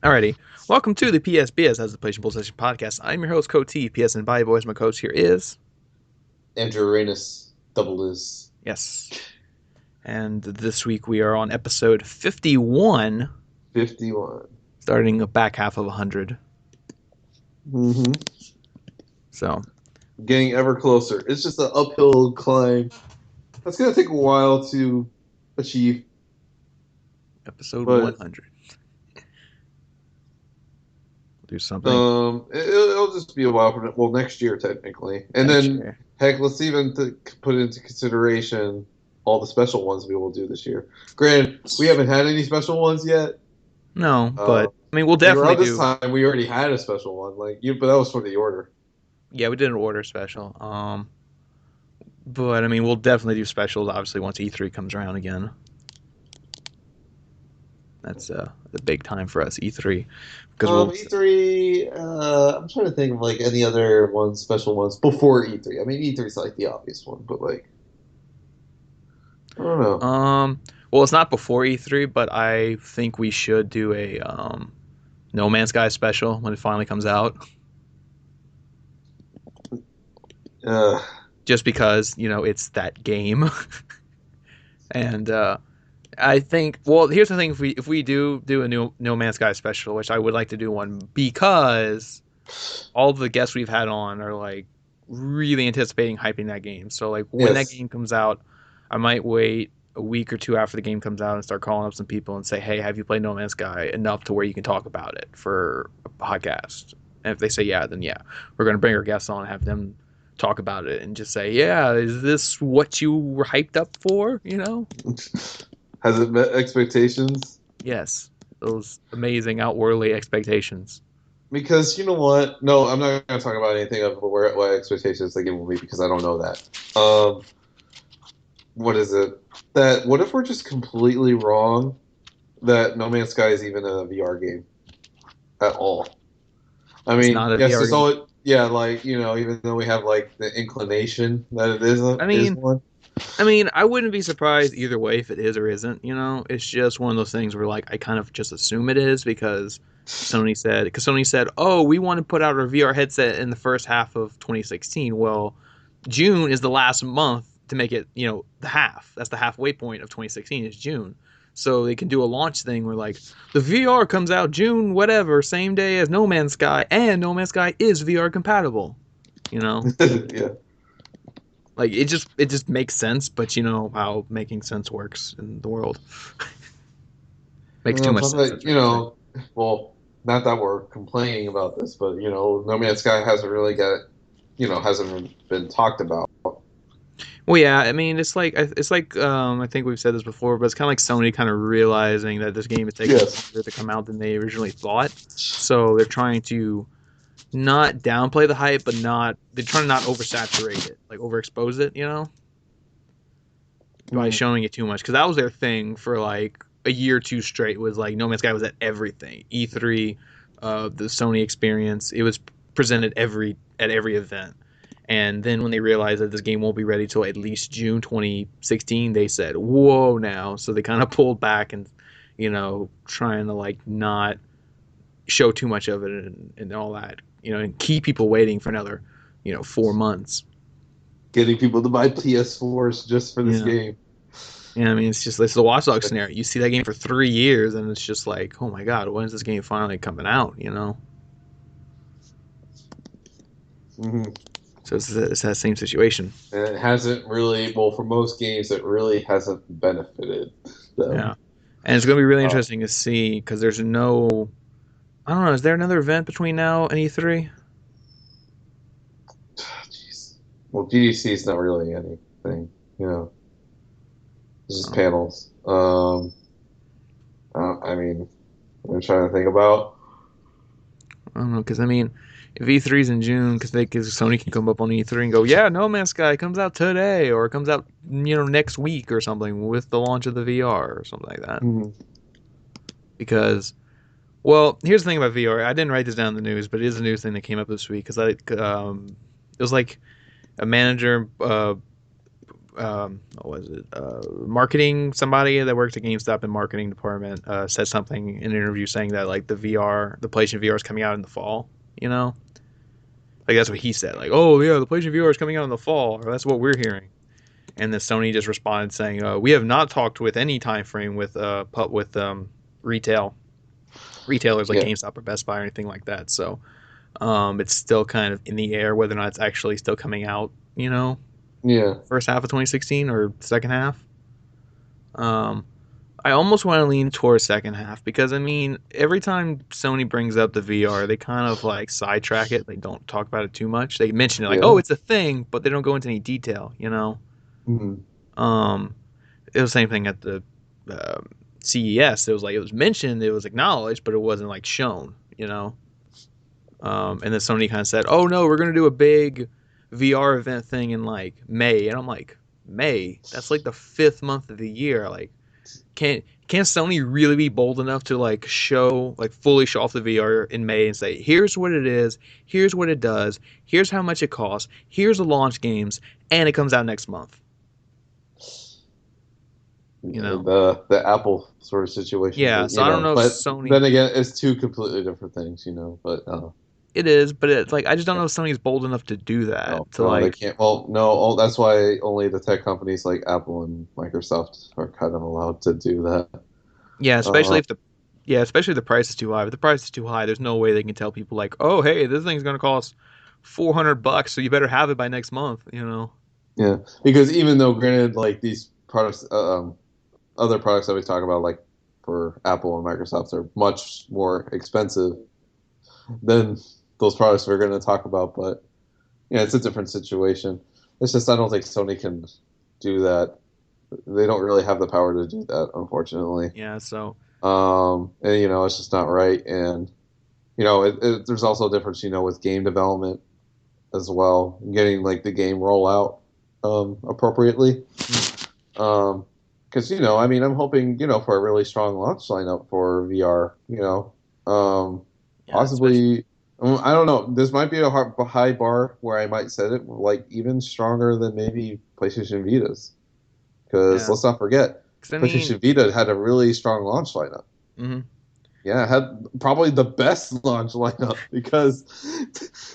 Alrighty. Welcome to the PSBS as the PlayStation Podcast. I'm your host, Code T. PS and Bye Boys. My coach here is. Andrew Arenas, double is Yes. And this week we are on episode 51, 51. starting the back half of 100. Mm-hmm. So, Getting ever closer. It's just an uphill climb. That's going to take a while to achieve. episode But 100. Do something it'll just be a while from well, next year, technically. And next then, year. heck, let's even put into consideration all the special ones we will do this year. Granted, we haven't had any special ones yet. No, Uh, but, I mean, we'll like definitely around this do. time, we already had a special one, but that was for the order. Yeah, we did an order special. But, I mean, we'll definitely do specials, obviously, once E3 comes around again. That's the big time for us, E3. Because we'll. E3. I'm trying to think of like any other ones, special ones before E3. I mean, E3 is like the obvious one, but like I don't know. Well, it's not before E3, but I think we should do a No Man's Sky special when it finally comes out. Uh, Just because it's that game, and I think. Well, here's the thing: if we do a new No Man's Sky special, which I would like to do one, because all the guests we've had on are like really anticipating hyping that game. So like when that yes. game comes out, I might wait a week or two after the game comes out and start calling up some people and say, "Hey, have you played No Man's Sky enough to where you can talk about it for a podcast?" And if they say yeah, then yeah, we're gonna bring our guests on and have them talk about it and just say, "Yeah, is this what you were hyped up for?" Has it met expectations? Yes, those amazing outwardly expectations. Because you know what? No, I'm not going to talk about anything of what expectations the game will be because I don't know that. What is it? That what if we're just completely wrong that No Man's Sky is even a VR game at all? I It's mean, not a yes, VR it's game. all yeah, like even though we have like the inclination that it I is mean, one. I wouldn't be surprised either way if it is or isn't. It's just one of those things where like I kind of just assume it is because Sony said, "Oh, we want to put out our VR headset in the first half of 2016." Well, June is the last month to make it, the half. That's the halfway point of 2016 is June. So they can do a launch thing where like the VR comes out June whatever, same day as No Man's Sky, and No Man's Sky is VR compatible. You know, Yeah. like it just makes sense, but you know how making sense works in the world. Makes too much Plus, sense, like, that's what I say. well, not that we're complaining about this, but No Man's Sky hasn't really got, hasn't been talked about. Well, yeah, I mean, I think we've said this before, but it's kind of like Sony kind of realizing that this game is taking Yes. longer to come out than they originally thought. So they're trying to not downplay the hype, but not they're trying to not oversaturate it, like overexpose it, by Mm. showing it too much. Because that was their thing for like a year or two straight. Was like No Man's Sky was at everything, E3, the Sony experience. It was presented at every event. And then when they realized that this game won't be ready till at least June 2016, they said, "Whoa, now!" So they kind of pulled back and, trying to like not show too much of it and all that, and keep people waiting for another, 4 months. Getting people to buy PS4s just for this Yeah. game. Yeah, I mean, it's the Watch Dogs scenario. You see that game for 3 years, and it's just like, oh my god, when is this game finally coming out? Hmm. So it's that same situation. And it hasn't really, well, for most games, it really hasn't benefited them. Yeah, and it's going to be really Uh, interesting to see because there's no, I don't know, is there another event between now and E3? Jeez. Well, GDC is not really anything, you know. It's just Um, panels. I mean, I'm trying to think about. I don't know because I mean, if E3 is in June, because Sony can come up on E3 and go, yeah, No Man's Sky comes out today or it comes out next week or something with the launch of the VR or something like that. Mhm. Because well, here's the thing about VR. I didn't write this down in the news, but it is a news thing that came up this week because it was like a manager what was it? Marketing, somebody that works at GameStop in marketing department said something in an interview saying that like the PlayStation VR is coming out in the fall. You know, like that's what he said. Like, oh yeah, the PlayStation VR is coming out in the fall. Or that's what we're hearing. And then Sony just responded saying, we have not talked with any time frame with retail retailers like Yeah, GameStop or Best Buy or anything like that. So it's still kind of in the air whether or not it's actually still coming out. You know, yeah, first half of 2016 or second half. Um, I almost want to lean towards second half because I mean, every time Sony brings up the VR, they kind of like sidetrack it. They don't talk about it too much. They mention it like, "Oh, yeah. it's a thing," but they don't go into any detail. You know, Mhm. um, it was the same thing at the um CES. It was like it was mentioned, it was acknowledged, but it wasn't like shown. You know, and then Sony kind of said, "Oh no, we're gonna do a big VR event thing in like May," and I'm like, "May? That's like the fifth month of the year. Like, can't Sony really be bold enough to like show like fully show off the VR in May and say, here's what it is, here's what it does, here's how much it costs, here's the launch games, and it comes out next month." You know? The Apple sort of situation, Yeah. but So I don't know if but Sony. then again, it's two completely different things, But It is, but it's like I just don't know if Sony's bold enough to do that. no, To no, they like, can't. Well, no, that's why only the tech companies like Apple and Microsoft are kind of allowed to do that. yeah, especially Uh, if the yeah, especially if the price is too high. If the price is too high, there's no way they can tell people like, oh, hey, this thing's gonna cost $400, so you better have it by next month. You know? yeah, because even though, granted, like these products, other products that we talk about, like for Apple and Microsoft, are much more expensive than those products we're going to talk about. But yeah, it's a different situation. It's just I don't think Sony can do that. They don't really have the power to do that, unfortunately. Yeah. So And it's just not right. And there's also a difference, with game development as well, getting like the game rollout appropriately. mm, Because I mean, I'm hoping for a really strong launch lineup for VR. yeah, especially Possibly. I don't know. This might be a high bar where I might set it like even stronger than maybe PlayStation Vita's. Because yeah. let's not forget, Because I mean, PlayStation Vita had a really strong launch lineup. mhm. Yeah, it had probably the best launch lineup because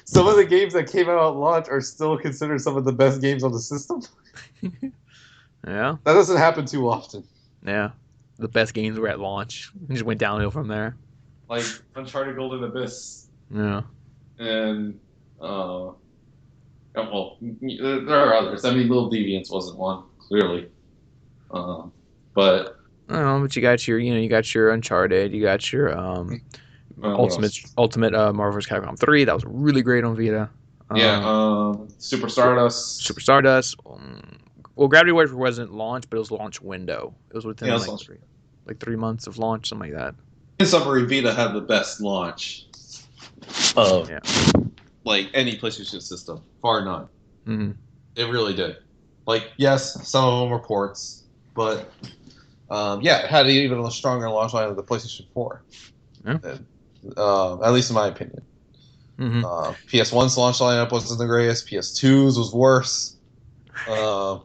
some of the games that came out at launch are still considered some of the best games on the system. Yeah, That doesn't happen too often. yeah. The best games were at launch. It just went downhill from there. Like Uncharted Golden Abyss Yeah. and well, there are others. I mean, Little Deviants wasn't one, clearly. But I don't know, but you got your Uncharted, you got your what else? Ultimate Marvel vs. Capcom 3. That was really great on Vita. Yeah, Um, Super Super Stardust. Stardust. Well, Gravity Waves wasn't launch, but it was launch window. It was Yeah, within that's like awesome. 3 months of launch, something like that. In summary, Vita had the best launch of Yeah. like any PlayStation system, far none. Hmm. It really did. Like, yes, some of them were ports, but yeah, it had even a stronger launch line of the PlayStation 4. Yeah. At least in my opinion. Hmm. PS1's launch lineup wasn't the greatest. PS2's was worse. Uh,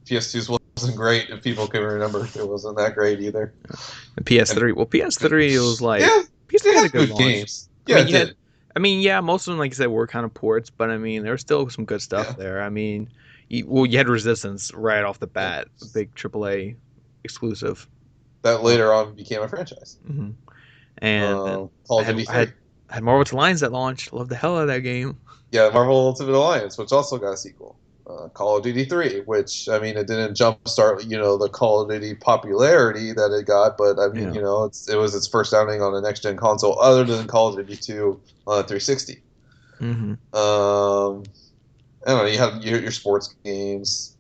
PS2's wasn't great. If people can remember, it wasn't that great either. The And PS3. Well, PS3 it was like yeah, PS3 they had a had good good launch. games. I Yeah, mean, it you had. did. I mean, yeah, most of them, like I said, were kind of ports, but I mean, there was still some good stuff Yeah, there. I mean, you had Resistance right off the yeah. bat, a big AAA exclusive. That Uh, later on became a franchise. mhm. And then Call I of had Duty I had 3. I had Marvel Alliance that launched. Loved the hell out of that game. Yeah, Marvel Ultimate Alliance, which also got a sequel. Call of Duty 3, which, I mean, it didn't jumpstart, the Call of Duty popularity that it got, but, I mean, Yeah. it was its first outing on a next-gen console other than Call of Duty 2 on 360. Hmm. I don't know, you have your sports games.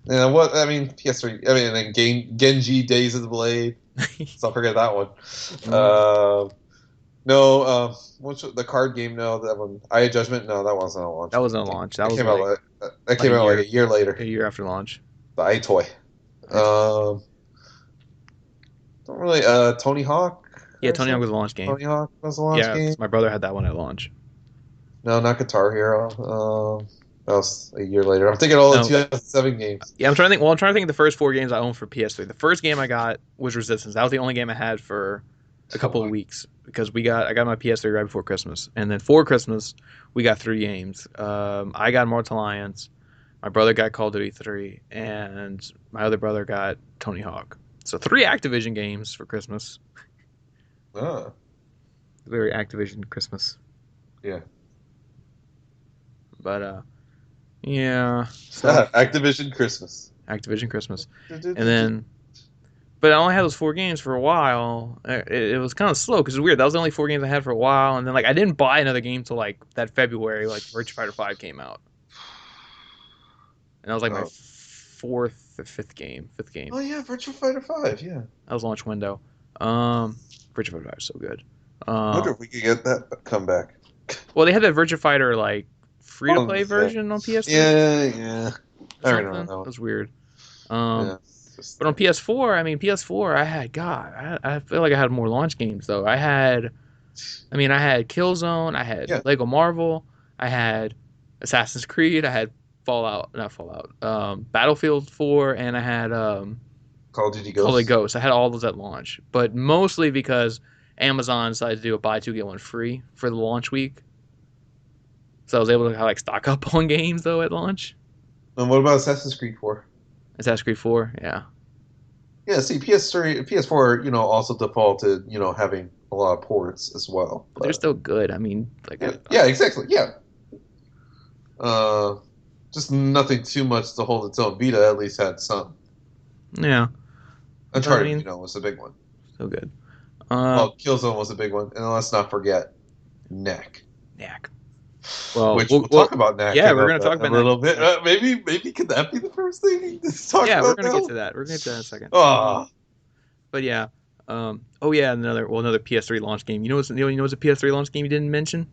What, I mean, PS3, I mean, and then Genji Days of the Blade. Let's not forget that one. Hmm. Uh, no, what's the card game? No, that one. Eye of Judgment. No, that wasn't a launch. That wasn't a launch. That That was came out like that about came out like a year a later. year after launch. The iToy. I told you. Don't really. Tony Hawk Yeah, or Tony Hawk something. was a launch game. Tony Hawk was a launch Yeah, game. because my brother had that one at launch. No, not Guitar Hero. That was a year later. I'm thinking all the No, 2007 games. yeah, I'm trying to think. Well, I'm trying to think of the first four games I owned for PS3. The first game I got was Resistance. That was the only game I had for a Oh couple of my. weeks because I got my PS3 right before Christmas, and then for Christmas we got three games. I got Mortal Alliance, my brother got Call of Duty 3, and my other brother got Tony Hawk. So three Activision games for Christmas. Ah, Very Activision Christmas. yeah. But yeah. So Activision Christmas. Activision Christmas, and then but I only had those four games for a while. It was kind of slow because it's weird. That was the only four games I had for a while, and then like I didn't buy another game till like that February, like Virtua Fighter 5 came out, and that was like my Oh. fourth or fifth game. Fifth game. Oh yeah, Virtua Fighter 5. Yeah. That was launch window. Virtua Fighter 5 is so good. Wonder Um, if we could get that comeback. well, they had that Virtua Fighter like free to Oh, play yeah. version on PS3 Yeah. or I something. remember that That one. was weird. Um, Yeah. It's just, but on PS4, I mean PS4, I had God, I feel like I had more launch games though. I had Killzone, I had yeah. Lego Marvel, I had Assassin's Creed, I had not Fallout, Battlefield 4, and I had Call of Duty Call of Duty Ghosts. Ghosts. I had all those at launch, but mostly because Amazon decided to do a buy two get one free for the launch week, so I was able to like stock up on games though at launch. And what about Assassin's Creed 4? Assassin's Creed 4, yeah, Yeah, see, PS3, PS4, also defaulted, having a lot of ports as well. but they're But still good. I mean, like, yeah, exactly. Yeah. Uh, just nothing too much to hold its own. Vita at least had some. yeah, but I Uncharted, mean, was a big one. still good. Uh, Well, Killzone was a big one, and let's not forget Knack, Knack. Well, which we'll talk about Knack yeah, in we're gonna talk a about Knack. little bit. Maybe could that be the first thing to talk Yeah, we're about gonna get now? to that. We're gonna get to that in a second. Ah, But yeah. Oh yeah, another PS3 launch game. You know what's a PS3 launch game you didn't mention?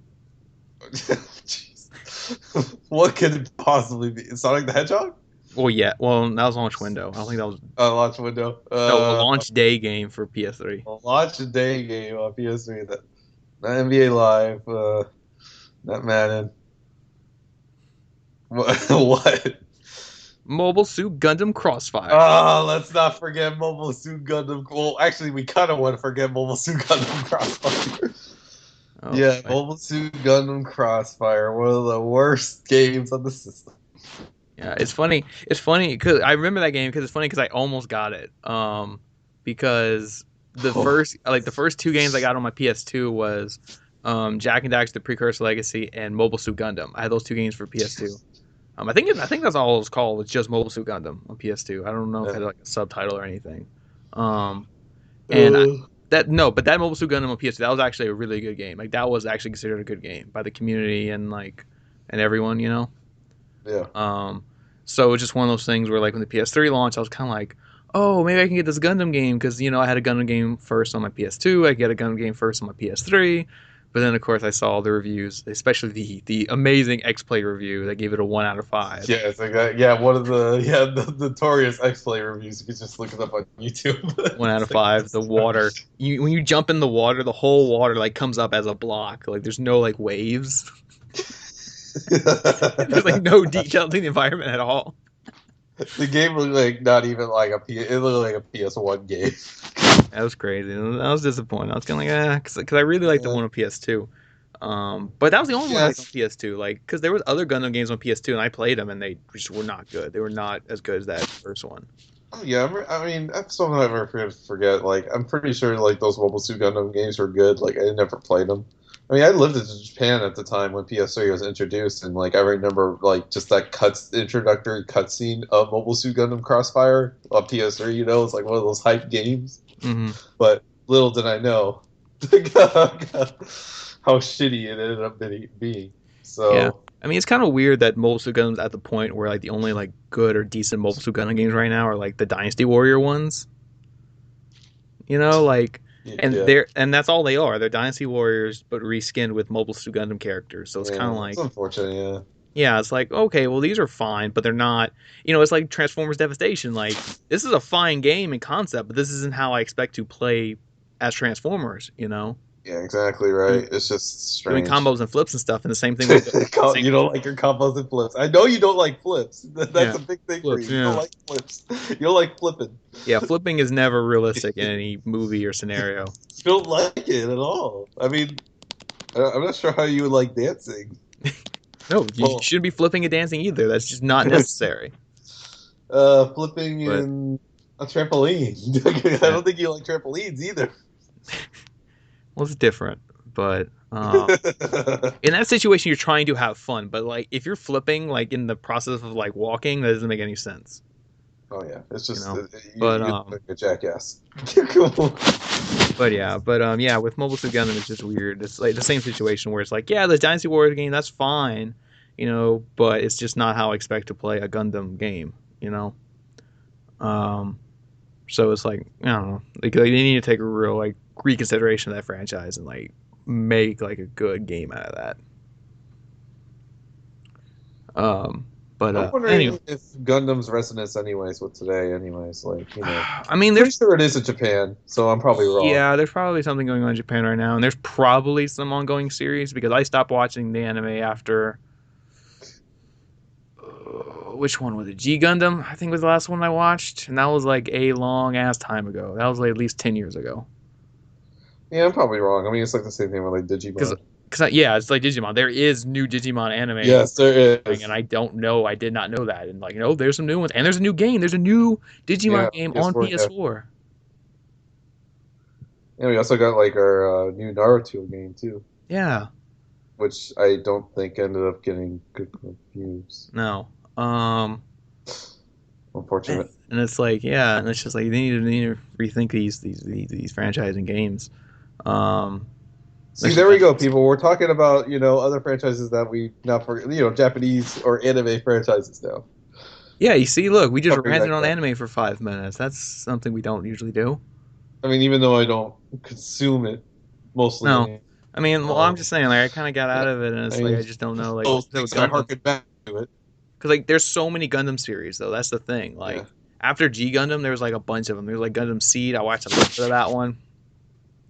jeez, what could it possibly be? Sonic the Hedgehog? Well, yeah. Well, that was launch window. I don't think that was Launch window. no a launch day game for PS3. A launch day game on PS3. That not NBA Live. Not Madden. What? What? Mobile Suit Gundam Crossfire. Oh, let's not forget Mobile Suit Gundam. Well, actually, we kind of want to forget Mobile Suit Gundam Crossfire. Oh, Yeah, boy. Mobile Suit Gundam Crossfire, one of the worst games on the system. Yeah, it's funny. It's funny because I remember that game because it's funny because I almost got it. Because the first two games I got on my PS2 was Jack and Daxter: Precursor Legacy and Mobile Suit Gundam. I had those two games for PS2. I think that's all it was called. It's just Mobile Suit Gundam on PS2. I don't know if it Yeah. had like a subtitle or anything. Um, and I- that no, but that Mobile Suit Gundam on PS2 that was actually a really good game. Like that was actually considered a good game by the community and everyone. Yeah. So it was just one of those things where like when the PS3 launched, I was kind of like, oh, maybe I can get this Gundam game because I had a Gundam game first on my PS2. I get a Gundam game first on my PS3. But then, of course, I saw the reviews, especially the amazing X-Play review that gave it a 1 out of 5. Yeah, it's like one of the notorious X-Play reviews. You can just look it up on YouTube. 1 out of 5. The water, when you jump in the water, the whole water like comes up as a block. Like there's no like waves. There's like no detail to the environment at all. The game looked like not even like it looked like a PS1 game. That was crazy. I was disappointed. I was kind of like, because I really liked the one on PS2. But that was the only one I liked on PS2. Like, because there was other Gundam games on PS2, and I played them, and they just were not good. They were not as good as that first one. Oh, yeah, I mean that's something I never forget. Like, I'm pretty sure like those Mobile Suit Gundam games were good. Like, I never played them. I mean, I lived in Japan at the time when PS3 was introduced, and like I remember like just that introductory cutscene of Mobile Suit Gundam Crossfire on PS3. It's like one of those hype games. Mm-hmm. But little did I know how shitty it ended up being. So yeah, I mean, it's kind of weird that Mobile Suit Gundam's at the point where like the only like good or decent Mobile Suit Gundam games right now are like the Dynasty Warrior ones. Like. And that's all they are. They're Dynasty Warriors, but reskinned with Mobile Suit Gundam characters. So it's kind of like, it's unfortunate. Yeah. yeah, it's like okay, well these are fine, but they're not. It's like Transformers Devastation. Like this is a fine game in concept, but this isn't how I expect to play as Transformers. Yeah, exactly doing right. It's just doing strange. combos and flips and stuff, and the same thing with same, You don't like your combos and flips. I know you don't like flips. That's yeah, a big thing for flips, you. You don't yeah. like flips. You don't like flipping. Yeah, flipping is never realistic in You any movie or scenario. don't like it at all. I mean, I'm not sure how you would like dancing. No, you Well, shouldn't be flipping and dancing either. That's just not necessary. flipping But in a trampoline. I yeah, don't think you like trampolines either. well, it's different. But in that situation, you're trying to have fun. But like, if you're flipping, like in the process of like walking, that doesn't make any sense. Oh yeah, it's You just know. you But you look like a jackass. Cool. yeah, with Mobile Suit Gundam, it's just weird. It's like the same situation where it's like, yeah, the Dynasty Warriors game, that's fine, but it's just not how I expect to play a Gundam game, you know. Um, so it's like I don't know, like they need to take a real like reconsideration of that franchise and like make like a good game out of that. Um, but I'm anyway, wondering if Gundam's resonance, anyways, with today, anyways. Like, I mean, pretty there's sure it is in Japan, so I'm probably wrong. yeah, there's probably something going on in Japan right now, and there's probably some ongoing series because I stopped watching the anime after which one was it? G Gundam, I think was the last one I watched, and that was like a long ass time ago. That was like at least 10 years ago. Yeah, I'm probably wrong. I mean, it's like the same thing with like Because, Digimon. yeah, it's like Digimon. There is new Digimon anime, Yes, there and is. I don't know. I did not know that. And like, there's some new ones, and there's a new game. There's a new Yeah, Digimon game on PS4. Yeah, PS4. yeah. We also got like our new Naruto game too, Yeah, which I don't think ended up getting good reviews. no. Um, and Unfortunate. it's like, yeah, and it's just like they need to rethink these franchising games. Um, See, that's just there we kind go, people. We're talking about other franchises that we not for Japanese or anime franchises now. yeah, you see, look, we just Covering ranted that on ground. anime for 5 minutes. That's something we don't usually do. I mean, even though I don't consume it mostly, No, I mean, well, I'm um, just saying, like, I kind of got yeah, out of it, and I it's like mean, I just don't know, like those so things that I Gundam, harken back to it. because like there's so many Gundam series though. That's the thing. Yeah, Like after G Gundam, there was like a bunch of them. There was like Gundam Seed. I watched a little bit of that one.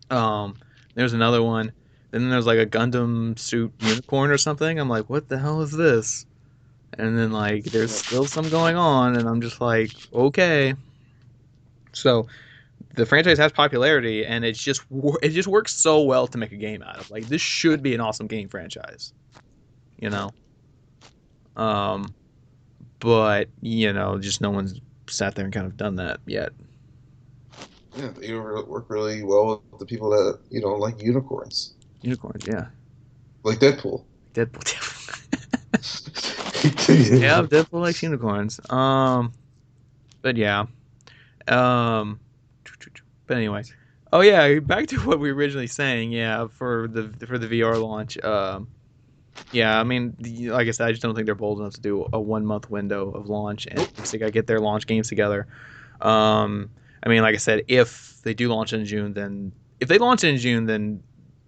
Um, there's another one. Then there's like a Gundam Suit Unicorn or something. I'm like, what the hell is this? And then like there's yeah, still some going on, and I'm just like, okay. So the franchise has popularity, and it just works so well to make a game out of. Like this should be an awesome game franchise, you know. Um, but just no one's sat there and kind of done that yet. yeah. They work really well with the people that like unicorns, Unicorns, yeah. like Deadpool. Deadpool, yeah, Deadpool likes unicorns. But yeah. Um, but anyway. Oh yeah, back to what we were originally saying. Yeah, for the VR launch. Yeah, I mean, like I said, I just don't think they're bold enough to do a 1 month window of launch, and they got to get their launch games together. I mean, like I said, if they do launch in June, then if they launch in June, then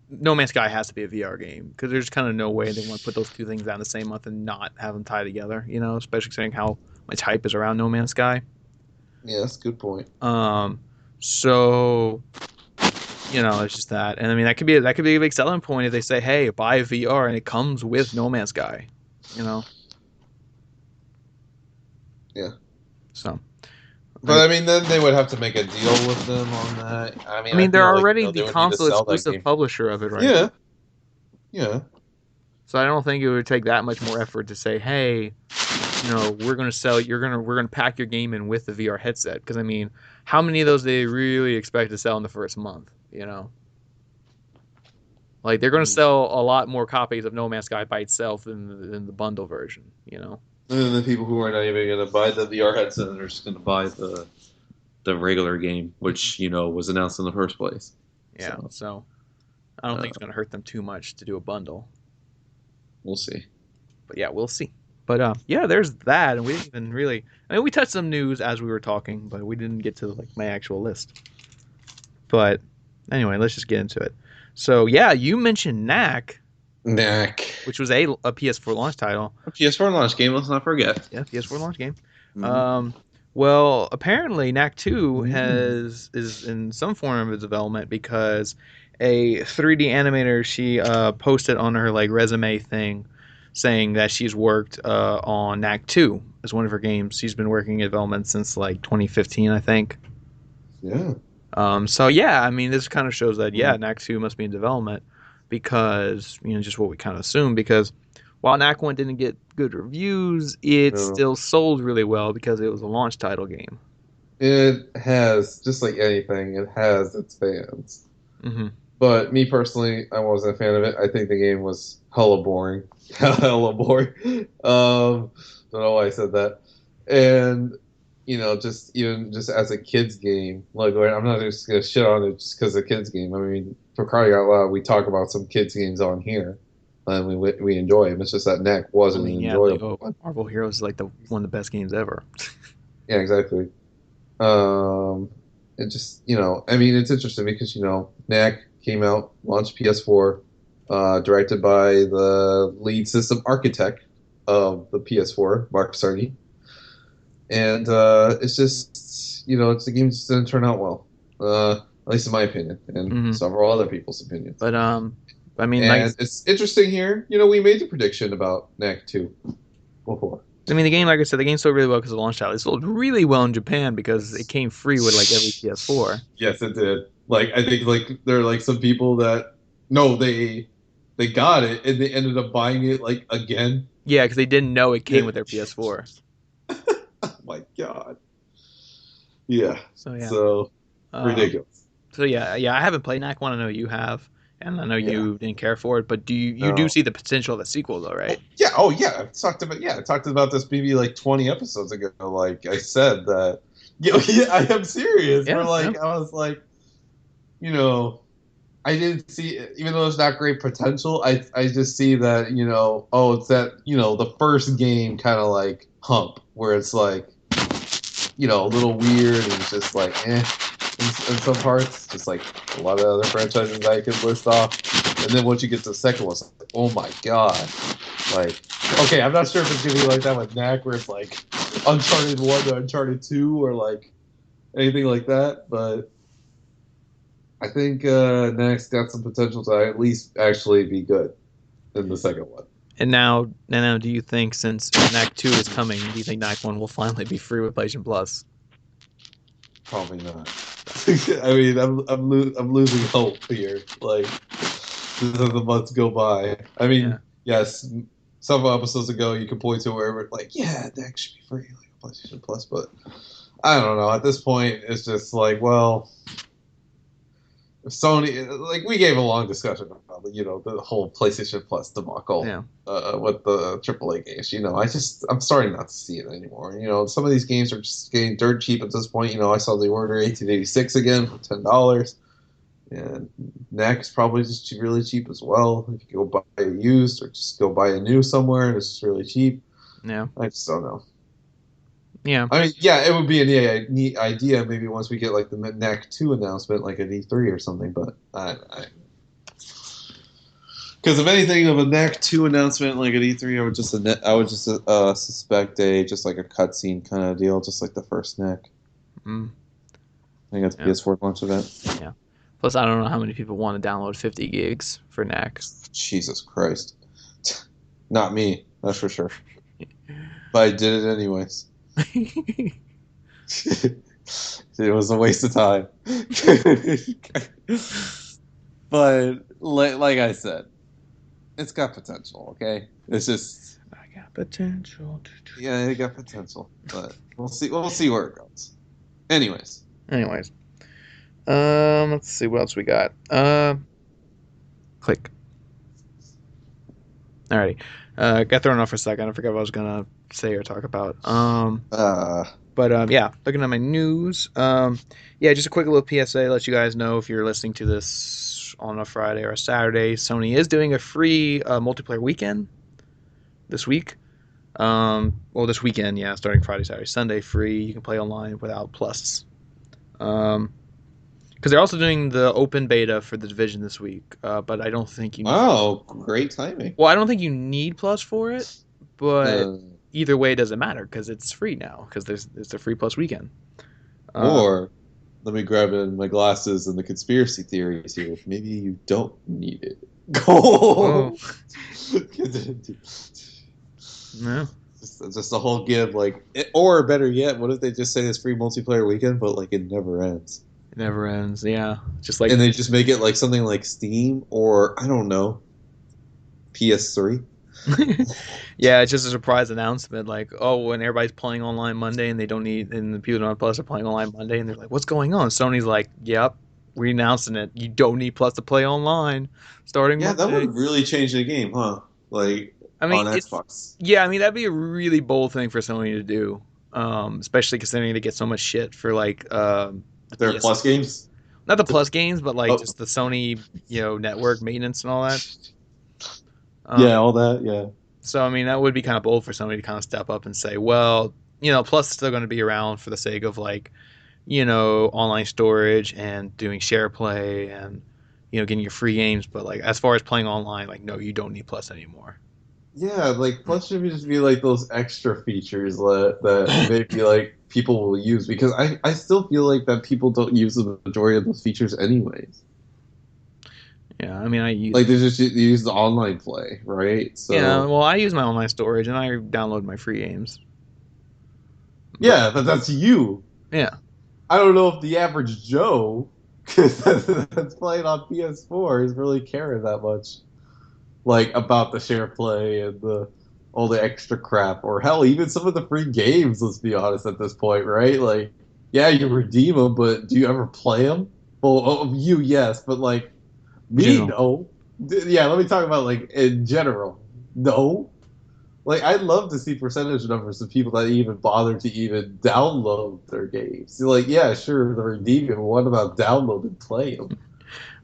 No Man's Sky has to be a VR game because there's kind of no way they want to put those two things out in the same month and not have them tie together. Especially saying how much hype is around No Man's Sky. Yeah, that's a good point. Um, so it's just that, and I mean that could be a big selling point if they say, hey, buy VR and it comes with No Man's Sky. You know, Yeah. so. But I mean, then they would have to make a deal with them on that. I I mean, I mean, they're feel like already the they would need to console sell that exclusive game. publisher of it right now. Yeah, yeah. So I don't think it would take that much more effort to say, hey, we're gonna sell. We're gonna pack your game in with the VR headset. Because I mean, how many of those do they really expect to sell in the first month? Like they're gonna Mm. sell a lot more copies of No Man's Sky by itself than the bundle version. And then the people who are not even going to buy the VR headset are just going to buy the regular game, which was announced in the first place. Yeah. So So I don't think uh, it's gonna hurt them too much to do a bundle. we'll see. But yeah, we'll see. But yeah, there's that, and we didn't even really. I mean, we touched some news as we were talking, but we didn't get to like my actual list. But anyway, let's just get into it. So yeah, you mentioned Knack, Knack. which was a PS4 launch title. A PS4 launch game. Let's not forget. Yeah, PS4 launch game. Mm. Um, well, apparently Knack 2 Mm. is in some form of development because a 3D animator. She posted on her like resume thing, saying that she's worked on Knack 2 as one of her games. She's been working in development since like 2015, I think. Yeah. So yeah, I mean, this kind of shows that Mm. yeah, Knack 2 must be in development because just what we kind of assumed. Because while Knack 1 didn't get good reviews, it Yeah. still sold really well because it was a launch title game. It has, just like anything, it has its fans. Hmm. But me personally, I wasn't a fan of it. I think the game was hella boring. Hella boring. Don't know why I said that. And, just even just as a kid's game, like, I'm not just going to shit on it just because it's a kid's game. I mean, for crying out loud, we talk about some kids' games on here, and we enjoy them. It's just that Neck I wasn't an mean, yeah, enjoyable Lego one. Marvel Heroes is like the one of the best games ever. Yeah, exactly. Um, it just, I mean, it's interesting because, Knack came out, launched PS4, directed by the lead system architect of the PS4, Mark Cerny. And it's just, it's the game just didn't turn out well, at least in my opinion, and Hmm. several other people's opinions. But I mean, like, And it's interesting here, we made the prediction about Knack 2 before. I mean, the game, like I said, the game sold really well because of the launch title. It sold really well in Japan because it came free with like every PS4. Yes, it did. Like I think like there are like some people that no, they got it and they ended up buying it like again. Yeah, because they didn't know it came Yeah. with their PS4. Oh my god. Yeah. So yeah. So Um, ridiculous. so yeah, I haven't played Knack 1. I know you have, and I know Yeah. you didn't care for it. But you do No. see the potential of the sequel, though, right? Yeah. Oh yeah. I talked about this maybe like 20 episodes ago. Like I said that. Yeah, I am serious. We're Yeah, yeah, like I was like, you know, I didn't see, even though there's not great potential, I just see that, it's that, the first game kind of like hump where it's like, a little weird and it's just like, in some parts, just like a lot of other franchises I could list off. And then once you get to the second one, it's like, oh my God. Like, okay, I'm not sure if it's going to be like that with Knack where it's like Uncharted 1 to Uncharted 2 or like anything like that, but I think Knack's got some potential to at least actually be good in the second one. And now, do you think since Knack 2 is coming, do you think Knack 1 will finally be free with PlayStation Plus? Probably not. I mean, I'm losing hope here. Like, as the months go by. I Yeah. mean, yes, several episodes ago you could point to where we're like, yeah, Knack should be free, like PlayStation Plus, but I don't know. At this point, it's just like, well, Sony, like we gave a long discussion about the whole PlayStation Plus debacle Yeah. with the AAA games. I'm starting not to see it anymore. Some of these games are just getting dirt cheap at this point. I saw the order 1886 again for $10, and Knack is probably just really cheap as well. If you go buy it used or just go buy a new somewhere and it's just really cheap, Yeah. I just don't know. Yeah. I mean, yeah, it would be a neat idea maybe once we get like the Knack 2 announcement, like at E3 or something. But because if anything of a Knack 2 announcement like at E3, I would just suspect just like a cutscene kind of deal, just like the first Knack. Mm, I think that's yeah. PS4 launch event. Yeah. Plus, I don't know how many people want to download 50 gigs for Knack. Jesus Christ, not me, that's for sure. But I did it anyways. It was a waste of time. But like I said, it's got potential. Okay, it's just I got potential. yeah, it got potential, but we'll see. We'll see where it goes. Anyways, Anyways, let's see what else we got. Click. Alrighty. Got thrown off for a second. I forgot what I was gonna say or talk about. uh, But yeah, looking at my news. Yeah, just a quick little PSA. Let you guys know if you're listening to this on a Friday or a Saturday. Sony is doing a free multiplayer weekend this week. Well, this weekend, yeah, starting Friday, Saturday, Sunday, free. You can play online without Plus. Because they're also doing the open beta for the Division this week. But I don't think you. oh, great timing. Well, I don't think you need Plus for it. But Uh, either way, it doesn't matter because it's free now. Because it's a free Plus weekend. Um, or let me grab in my glasses and the conspiracy theories here. Maybe you don't need it. Go. Oh, no, Just the whole give, like, or better yet, what if they just say it's free multiplayer weekend, but like it never ends, it never ends. Yeah, just like and they just make it like something like Steam or I don't know, PS3. yeah, it's just a surprise announcement. Like, oh, when everybody's playing online Monday and they don't need, and the people don't have Plus are playing online Monday, and they're like, what's going on? Sony's like, yep, we're announcing it. You don't need Plus to play online starting Yeah, that Monday. would really change the game, huh? Like I mean, on it's Xbox. yeah. I mean, that'd be a really bold thing for Sony to do, especially considering they get so much shit for like the There are PS, Plus games. not the Plus games, but like Oh, just the Sony, network maintenance and all that. Um, yeah, all that. Yeah. so I mean, that would be kind of bold for Sony to kind of step up and say, well, Plus is still going to be around for the sake of like, online storage and doing share play and getting your free games, but like as far as playing online, like no, you don't need Plus anymore. Yeah, like Plus should just be like those extra features that maybe like people will use because I still feel like that people don't use the majority of those features anyways. Yeah, I mean, I use Like they just use the online play, right? yeah, So well, I use my online storage and I download my free games. But yeah, but that's you. yeah, I don't know if the average Joe that's playing on PS4 is really caring that much, like about the share play and the all the extra crap, or hell, even some of the free games. Let's be honest at this point, right? Like, yeah, you redeem them, but do you ever play them? Well, you yes, but like me, general. no. Yeah, let me talk about like in general. No, like I'd love to see percentage numbers of people that even bother to even download their games. Like, yeah, sure, they're redeeming, but what about download and play them?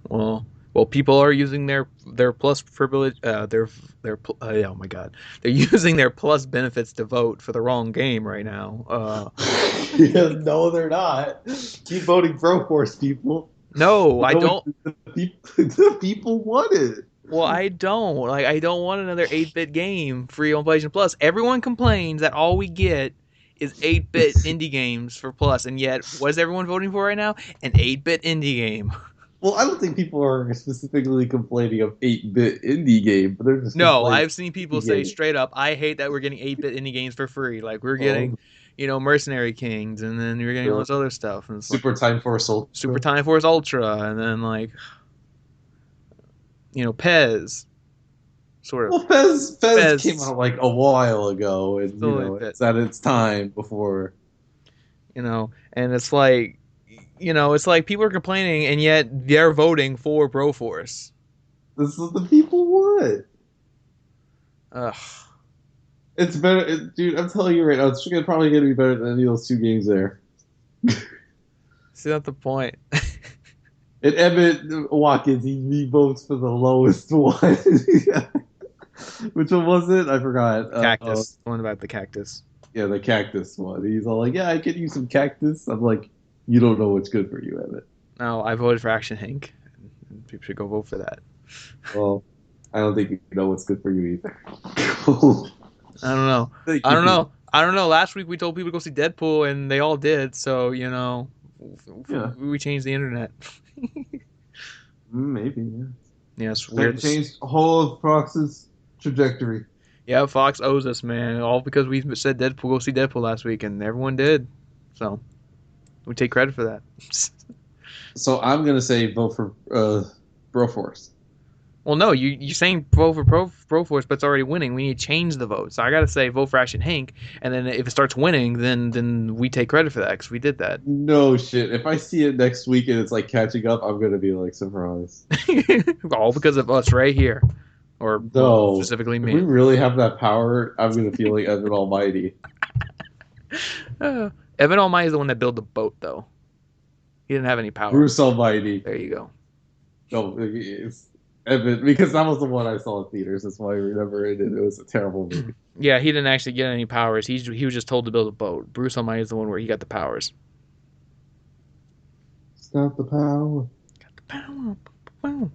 Well, people are using their plus privilege, oh my god, they're using their plus benefits to vote for the wrong game right now. No, they're not. Keep voting Broforce, people. No, I No, don't. the people want it. Well, I don't. Like, I don't want another 8-bit game free on PlayStation Plus. Everyone complains that all we get is 8-bit indie games for Plus, and yet, what is everyone voting for right now? An 8-bit indie game. Well, I don't think people are specifically complaining of 8-bit indie game, but they're just No, complaining I've seen people indie say game. straight up, I hate that we're getting 8-bit indie games for free. Like, we're getting, Oh, Mercenary Kings, and then you're getting all the this other stuff. And it's like Super Time Force Super Ultra. Time Force Ultra, and then, like, Pez, sort of. Well, Fez came Pez, out like a while ago, and still 8-bit. it's at its time before. And it's like people are complaining, and yet they're voting for Broforce. This is what the people want. Ugh. It's better, dude. I'm telling you right now, it's probably gonna be better than any of those two games there. See, that's the point. And Emmett Watkins, he votes for the lowest one. Which one was it? I forgot. Cactus. The one about the cactus. Yeah, the cactus one. He's all like, "Yeah, I could use some cactus." I'm like, "You don't know what's good for you, Emmett." No, I voted for Action Hank. People should go vote for that. Well, I don't think you know what's good for you either. I don't know. Thank I don't you. know. I don't know. Last week we told people to go see Deadpool, and they all did. So Yeah, we changed the internet. maybe. Yeah. Yeah, it's That weird. changed a whole of Fox's trajectory. Yeah, Fox owes us, man. All because we said Deadpool, go see Deadpool last week, and everyone did. So we take credit for that. So I'm gonna say vote for Broforce. Well, no, you're saying vote for Broforce, but it's already winning. We need to change the vote. So I got to say vote for Action Hank, and then if it starts winning, then we take credit for that because we did that. No shit. If I see it next week and it's like catching up, I'm gonna be like surprised. All because of us right here, or No, specifically if we me. really have that power, I'm gonna feel like Evan Almighty. Evan Almighty is the one that built the boat, though. He didn't have any power. Bruce Almighty. There you go. No, it's Evan, because that was the one I saw in theaters. That's why I remember it. And it was a terrible movie. Yeah, he didn't actually get any powers. He was just told to build a boat. Bruce Almighty is the one where he got the powers. It's not the power. Got the power. Wow.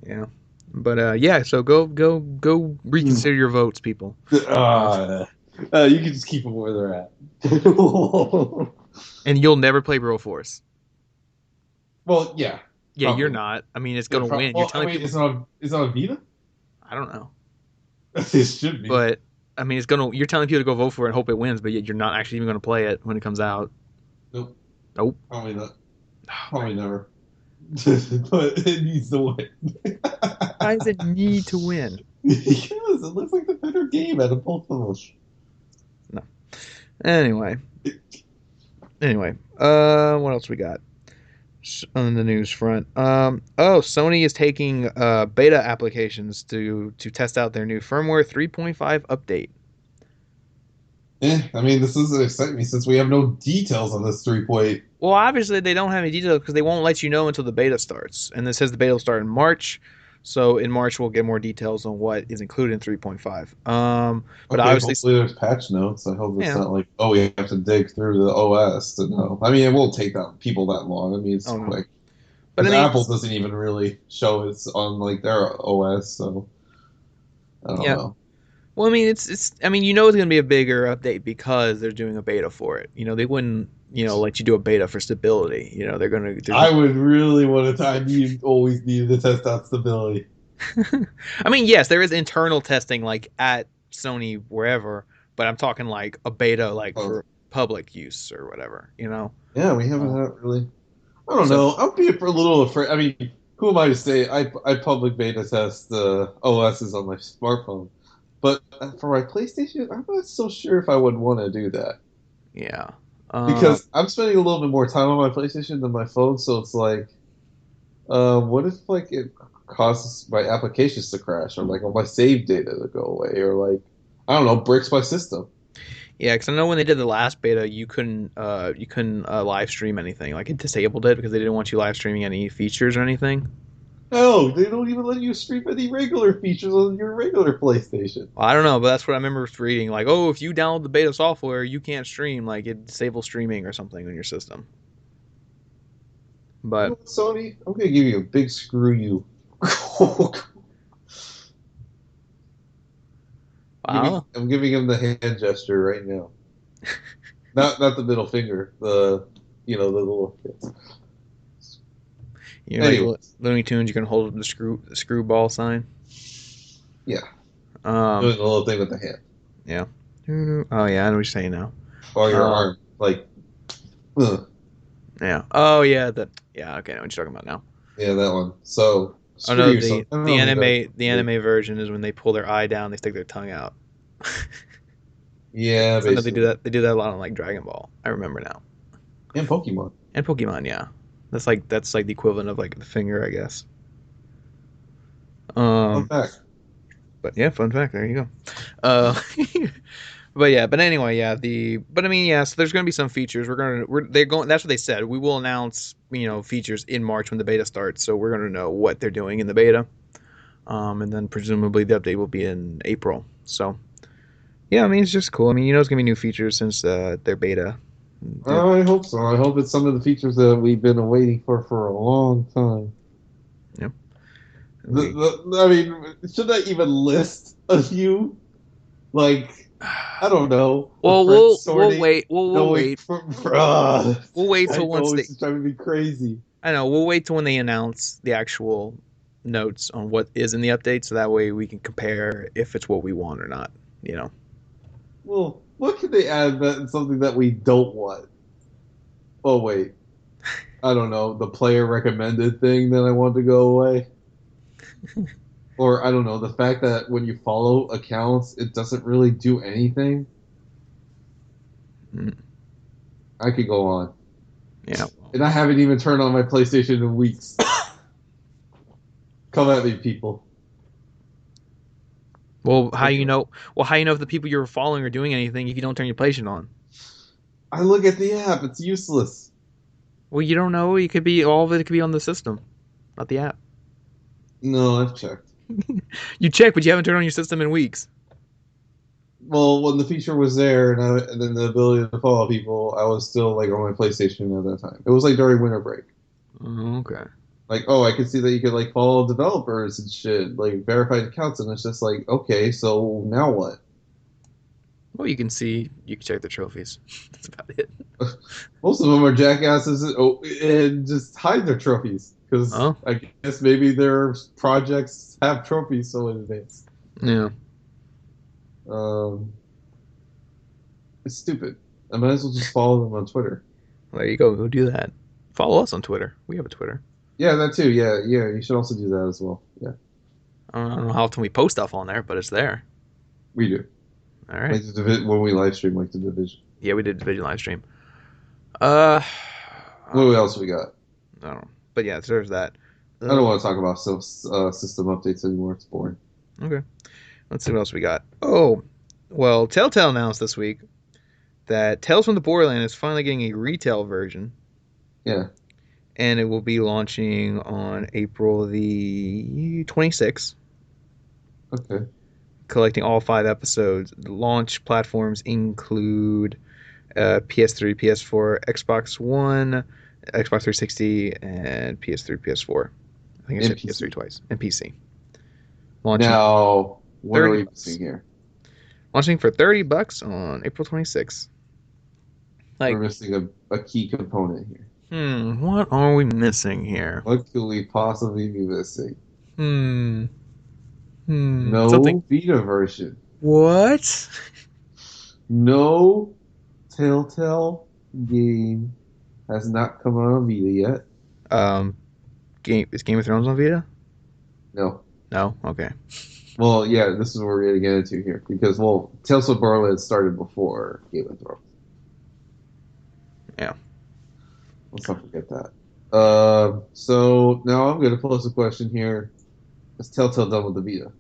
Yeah. But yeah, so go reconsider your votes, people. You can just keep them where they're at. And you'll never play Broforce. Well, yeah, Yeah, you're probably. not. I mean, it's Yeah, gonna win. You're well, I telling mean, people. it's not a Vita. I don't know, It should be. but I mean, it's gonna. You're telling people to go vote for it and hope it wins, but yet you're not actually even gonna play it when it comes out. Nope, Nope. probably not. Oh, man. Probably never. But it needs to win. Why does it need to win? Because it looks like the better game out of both of them. No. Anyway. Anyway. What else we got on the news front? Sony is taking beta applications to test out their new firmware 3.5 update. I mean, this doesn't excite me since we have no details on this 3 point. Well, obviously they don't have any details because they won't let you know until the beta starts, and it says the beta will start in March. So in March we'll get more details on what is included in 3.5. But Okay, obviously, hopefully there's patch notes. I hope it's yeah. not like, oh, we have to dig through the OS to know. I mean, it won't take that people that long. I mean, it's Oh no. quick But I because mean, Apple doesn't even really show it's on like their OS, so I don't yeah. know. Well, I mean, it's. I mean, you know, it's gonna be a bigger update because they're doing a beta for it. You know, they wouldn't, let you do a beta for stability. You know, they're gonna. There's I no. would really want to. I need always needed to test out stability. I mean, yes, there is internal testing like at Sony wherever, but I'm talking like a beta like Oh, for public use or whatever. You know. yeah, we haven't Uh, had really. I don't so know. I'd be a little afraid. I mean, who am I to say? I public beta test OSs on my smartphone, but for my PlayStation, I'm not so sure if I would want to do that yeah. because I'm spending a little bit more time on my PlayStation than my phone. So it's like, what if like it causes my applications to crash or like all my save data to go away or like I don't know, breaks my system. Yeah, because I know when they did the last beta, you couldn't live stream anything. Like it disabled it because they didn't want you live streaming any features or anything. No, they don't even let you stream any regular features on your regular PlayStation. Well, I don't know, but that's what I remember reading. Like, oh, if you download the beta software, you can't stream. Like it disables streaming or something on your system. You know But what, Sony? I'm gonna give you a big screw you. wow, I'm giving him the hand gesture right now. Not the middle finger. The little kids. you're like Anyways, Looney Tunes. You can hold the screwball sign. yeah, Um, doing the little thing with the hand yeah. Oh yeah, I know what you're saying now. or your Um, arm, like, ugh. yeah. Oh yeah, yeah. Okay, I know what you're talking about now. Yeah, that one. So Oh screw no, yourself. the I the don't think that. anime the anime version is when they pull their eye down, they stick their tongue out. Yeah, So I know they do basically. that. They do that a lot on like Dragon Ball. I remember now. And Pokemon. And Pokemon, yeah. That's like the equivalent of like the finger, I guess. Fun Um, fact. but yeah, fun fact. There you go. Uh, but yeah, but anyway, yeah. But I mean, yeah. So there's going to be some features. They're going. That's what they said. We will announce features in March when the beta starts. So we're going to know what they're doing in the beta. And then presumably the update will be in April. So yeah, I mean it's just cool. I mean it's gonna be new features since their beta. They're, I hope so. I hope it's some of the features that we've been waiting for a long time. yeah, we I mean, should I even list a few? Like, I don't know, the well, French we'll sorting, wait. We'll knowing wait. We'll wait I till once know they. it's driving me crazy. I know. We'll wait till when they announce the actual notes on what is in the update, so that way we can compare if it's what we want or not. You know. Well, what could they add that something that we don't want? Oh wait, I don't know, the player recommended thing that I want to go away, or I don't know, the fact that when you follow accounts, it doesn't really do anything. Mm, I could go on, yeah. and I haven't even turned on my PlayStation in weeks. Come at me, people. Well, how you Anyway, know? Well, how you know if the people you're following are doing anything if you don't turn your PlayStation on? I look at the app; it's useless. Well, you don't know. It could be all of it could be on the system, not the app. No, I've checked. You check, but you haven't turned on your system in weeks. Well, when the feature was there, and then the ability to follow people, I was still like on my PlayStation at that time. It was like during winter break. Oh, okay. Like, oh, I could see that you could like follow developers and shit, like verified accounts, and it's just like, okay, so now what? Well, you can check the trophies. That's about it. Most of them are jackasses and just hide their trophies because Oh, I guess maybe their projects have trophies so in advance. yeah. Um, it's stupid. I might as well just follow them on Twitter. There you go. Go do that. Follow us on Twitter. We have a Twitter. Yeah, that too. Yeah, yeah. You should also do that as well. Yeah, I don't know how often we post stuff on there, but it's there. we do. All right. Like when we live stream, like the division. Yeah, we did the video live stream. Uh, What um, else we got? I don't know. But yeah, there's that. I don't Uh, want to talk about system updates anymore. It's boring. okay. Let's see what else we got. Oh, well, Telltale announced this week that Tales from the Borderland is finally getting a retail version, Yeah. and it will be launching on April the 26th, Okay. collecting all 5 episodes. The launch platforms include PS3, PS4, Xbox One, Xbox 360, and PS3, PS4. I think I said PS3 NPC. twice, and PC. Launching Now, what are 30 we bucks. missing here? Launching for $30 on April 26th. We're Like, missing a key component here. what are we missing here? What could we possibly be missing? Hmm, something. No Vita version. What? No Telltale game has not come out on Vita yet. Um, is Game of Thrones on Vita? No. No. Okay. Well, yeah, this is what we're going to get into here because, well, Tales of Borderlands started before Game of Thrones. Yeah. Let's not forget that. So now I'm going to pose a question here. Is Telltale done with the Vita?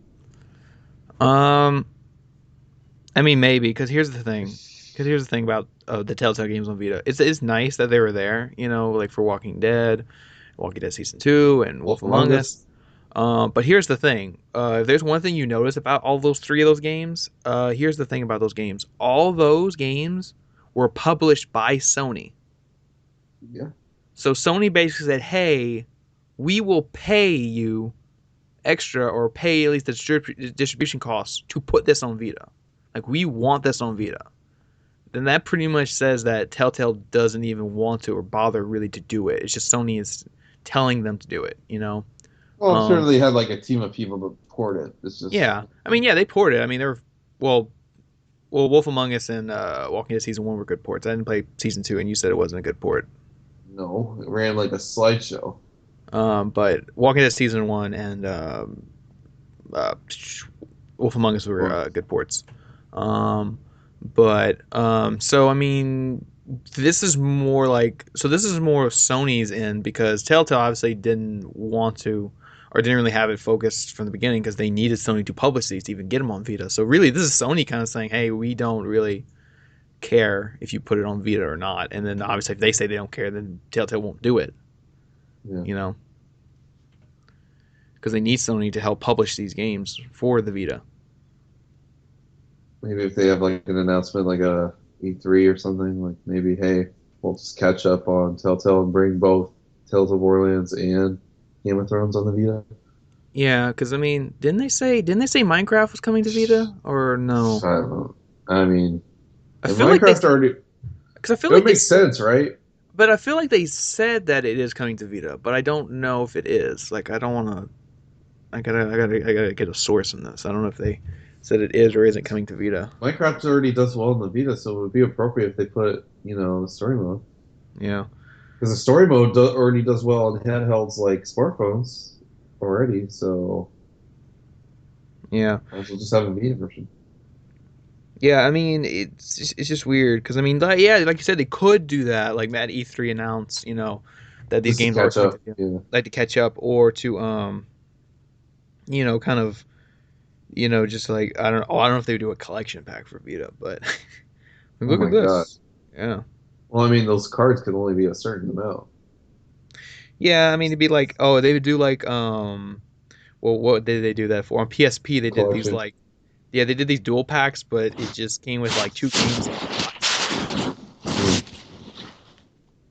Um, I mean, maybe because here's the thing. Because here's the thing about the Telltale games on Vita. It's nice that they were there. You know, like for Walking Dead season 2, and Wolf Wolf Among Among Us. Us? But here's the thing. If there's one thing you notice about all those 3 of those games, here's the thing about those games. All those games were published by Sony. Yeah. So Sony basically said, "Hey, we will pay you extra or pay at least the distribution costs to put this on Vita. Like we want this on Vita." Then that pretty much says that Telltale doesn't even want to or bother really to do it. It's just Sony is telling them to do it, you know? Well, I'm sure Um, they had like a team of people to port it. It's just, yeah. I mean, yeah, they ported it. I mean, well, Wolf Among Us and Walking Dead season 1 were good ports. I didn't play season 2, and you said it wasn't a good port. no, it ran like a slideshow. But Walking Dead season 1 and uh, Wolf Among Us were Or, good ports. Um, so I mean, this is more Sony's end because Telltale obviously didn't want to or didn't really have it focused from the beginning because they needed Sony to publish these to even get them on Vita. So really, this is Sony kind of saying, "Hey, we don't really care if you put it on Vita or not." And then obviously, if they say they don't care, then Telltale won't do it. yeah. You know, because they need Sony to help publish these games for the Vita. Maybe if they have like an announcement like a E3 or something, like maybe, hey, we'll just catch up on Telltale and bring both Tales of Borderlands and Game of Thrones on the Vita. Yeah, because I mean, didn't they say Minecraft was coming to Vita or no? I don't know. I mean, I if feel like they Minecraft already, it because I feel would like make sense, right? but I feel like they said that it is coming to Vita, but I don't know if it is. Like, I don't want to. I gotta get a source in this. I don't know if they said it is or isn't coming to Vita. Minecraft already does well on the Vita, so it would be appropriate if they put, the story mode. Yeah, Because the story mode already does well on handhelds like smartphones already, so yeah, might as well just have a Vita version. yeah. I mean, it's just weird because I mean, yeah, like you said, they could do that. Like at E3 announce, that these Just to games are catch coming to up. Vita, Yeah. like to catch up or to kind of just like I don't know if they would do a collection pack for Vita, but Oh look at my god. this. Yeah. Well, I mean, those cards can only be a certain amount. Yeah, I mean it'd be like, oh, they would do like well, what did they do that for? On PSP they did these Collection. like, yeah, they did these dual packs, but it just came with like 2 games in one box. Mm.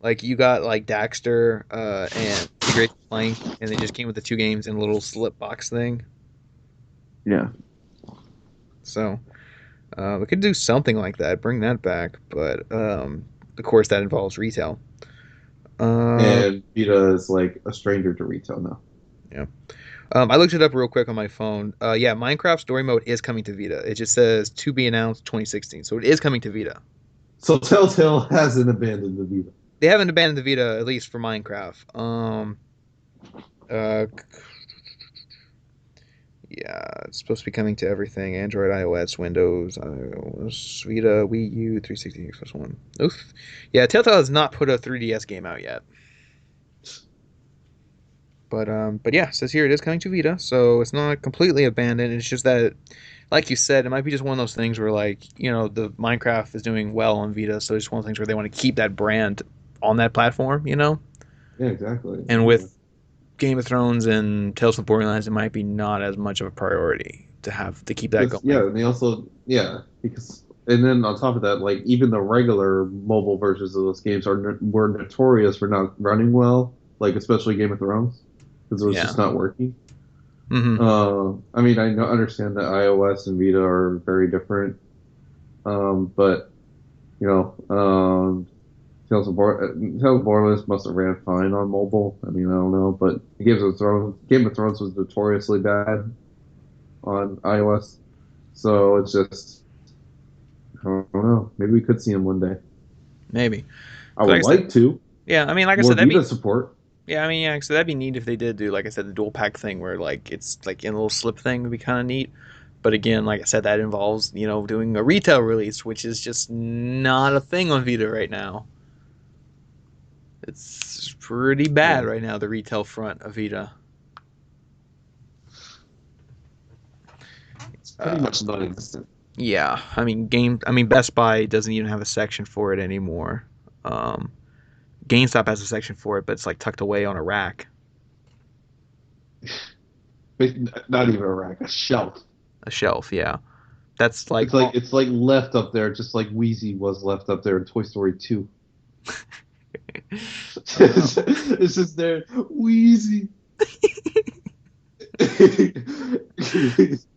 Like you got like Daxter and the Great Plank, and they just came with the 2 games in a little slip box thing. Yeah. So We could do something like that, bring that back, but of course that involves retail. Uh, And Vita is like a stranger to retail now. yeah. I looked it up real quick on my phone. Yeah, Minecraft Story Mode is coming to Vita. It just says to be announced 2016, so it is coming to Vita. So Telltale hasn't abandoned the Vita. They haven't abandoned the Vita, at least for Minecraft. Uh, yeah, it's supposed to be coming to everything: Android, iOS, Windows, iOS, Vita, Wii U, 360, Xbox One. Oof. Yeah, Telltale has not put a 3DS game out yet. But yeah, it says here it is coming to Vita, so it's not completely abandoned. It's just that, like you said, it might be just one of those things where, like, the Minecraft is doing well on Vita, so it's one of those things where they want to keep that brand on that platform. Yeah, exactly. And Yeah. with Game of Thrones and Tales from Borderlands, it might be not as much of a priority to keep that Yeah, going. and they also because and then on top of that, like even the regular mobile versions of those games were notorious for not running well, like especially Game of Thrones, because it was Yeah. just not working. Hmm. I mean, understand that iOS and Vita are very different, but you know, Tales of Borderlands must have ran fine on mobile. I mean, I don't know, but Game of Thrones was notoriously bad on iOS, so it's just I don't know. Maybe we could see him one day. Maybe. I 'Cause like would I said, like to. yeah. I mean, like I More said, Vita support. yeah. I mean, yeah. So that'd be neat if they did do, like I said, the dual pack thing where like it's like in a little slip thing would be kind of neat. But again, like I said, that involves doing a retail release, which is just not a thing on Vita right now. It's pretty bad Yeah, right now, the retail front of Vita. it's pretty Uh, much non-existent. yeah, I mean, Best Buy doesn't even have a section for it anymore. Um, GameStop has a section for it, but it's like tucked away on a rack, Not even a rack, a shelf. a shelf. Yeah, that's like, It's like left up there, just like Wheezy was left up there in Toy Story 2. um, It's just there, Wheezy.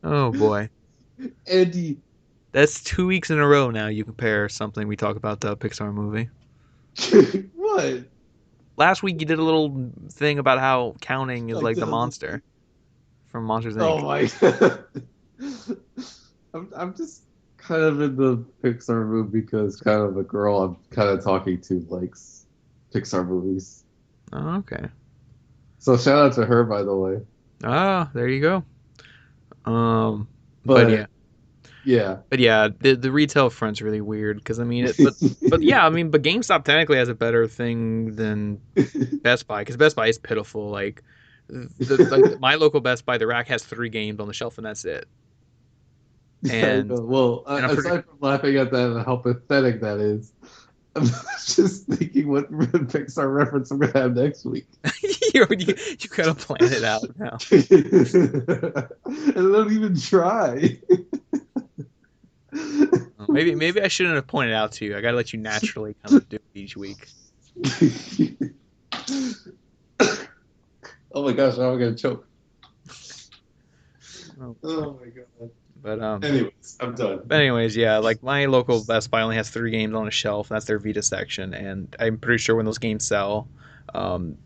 oh boy, Eddie. that's 2 weeks in a row now. You compare something we talk about the Pixar movie. What? Last week you did a little thing about how counting is I like the did. monster from Monsters Oh Inc. my god. I'm just kind of in the Pixar mood because kind of the girl I'm kind of talking to likes Pixar movies. Oh, okay. So shout out to her, by the way. Ah, there you go. But yeah, But yeah. the retail front's really weird because I mean, but yeah, I mean, but GameStop technically has a better thing than Best Buy because Best Buy is pitiful. Like my local Best Buy, the rack has 3 games on the shelf and that's it. I And know. Well, and I'm pretty aside from laughing at that and how pathetic that is, I'm just thinking what Pixar reference I'm gonna have next week. you gotta plan it out now. And I don't even try. Maybe I shouldn't have pointed out to you. I gotta let you naturally kind of do it each week. Oh my gosh, now I'm gonna choke. Oh, Oh my god. But Anyways, I'm done. But anyways, yeah, like my local Best Buy only has 3 games on a shelf. That's their Vita section, and I'm pretty sure when those games sell,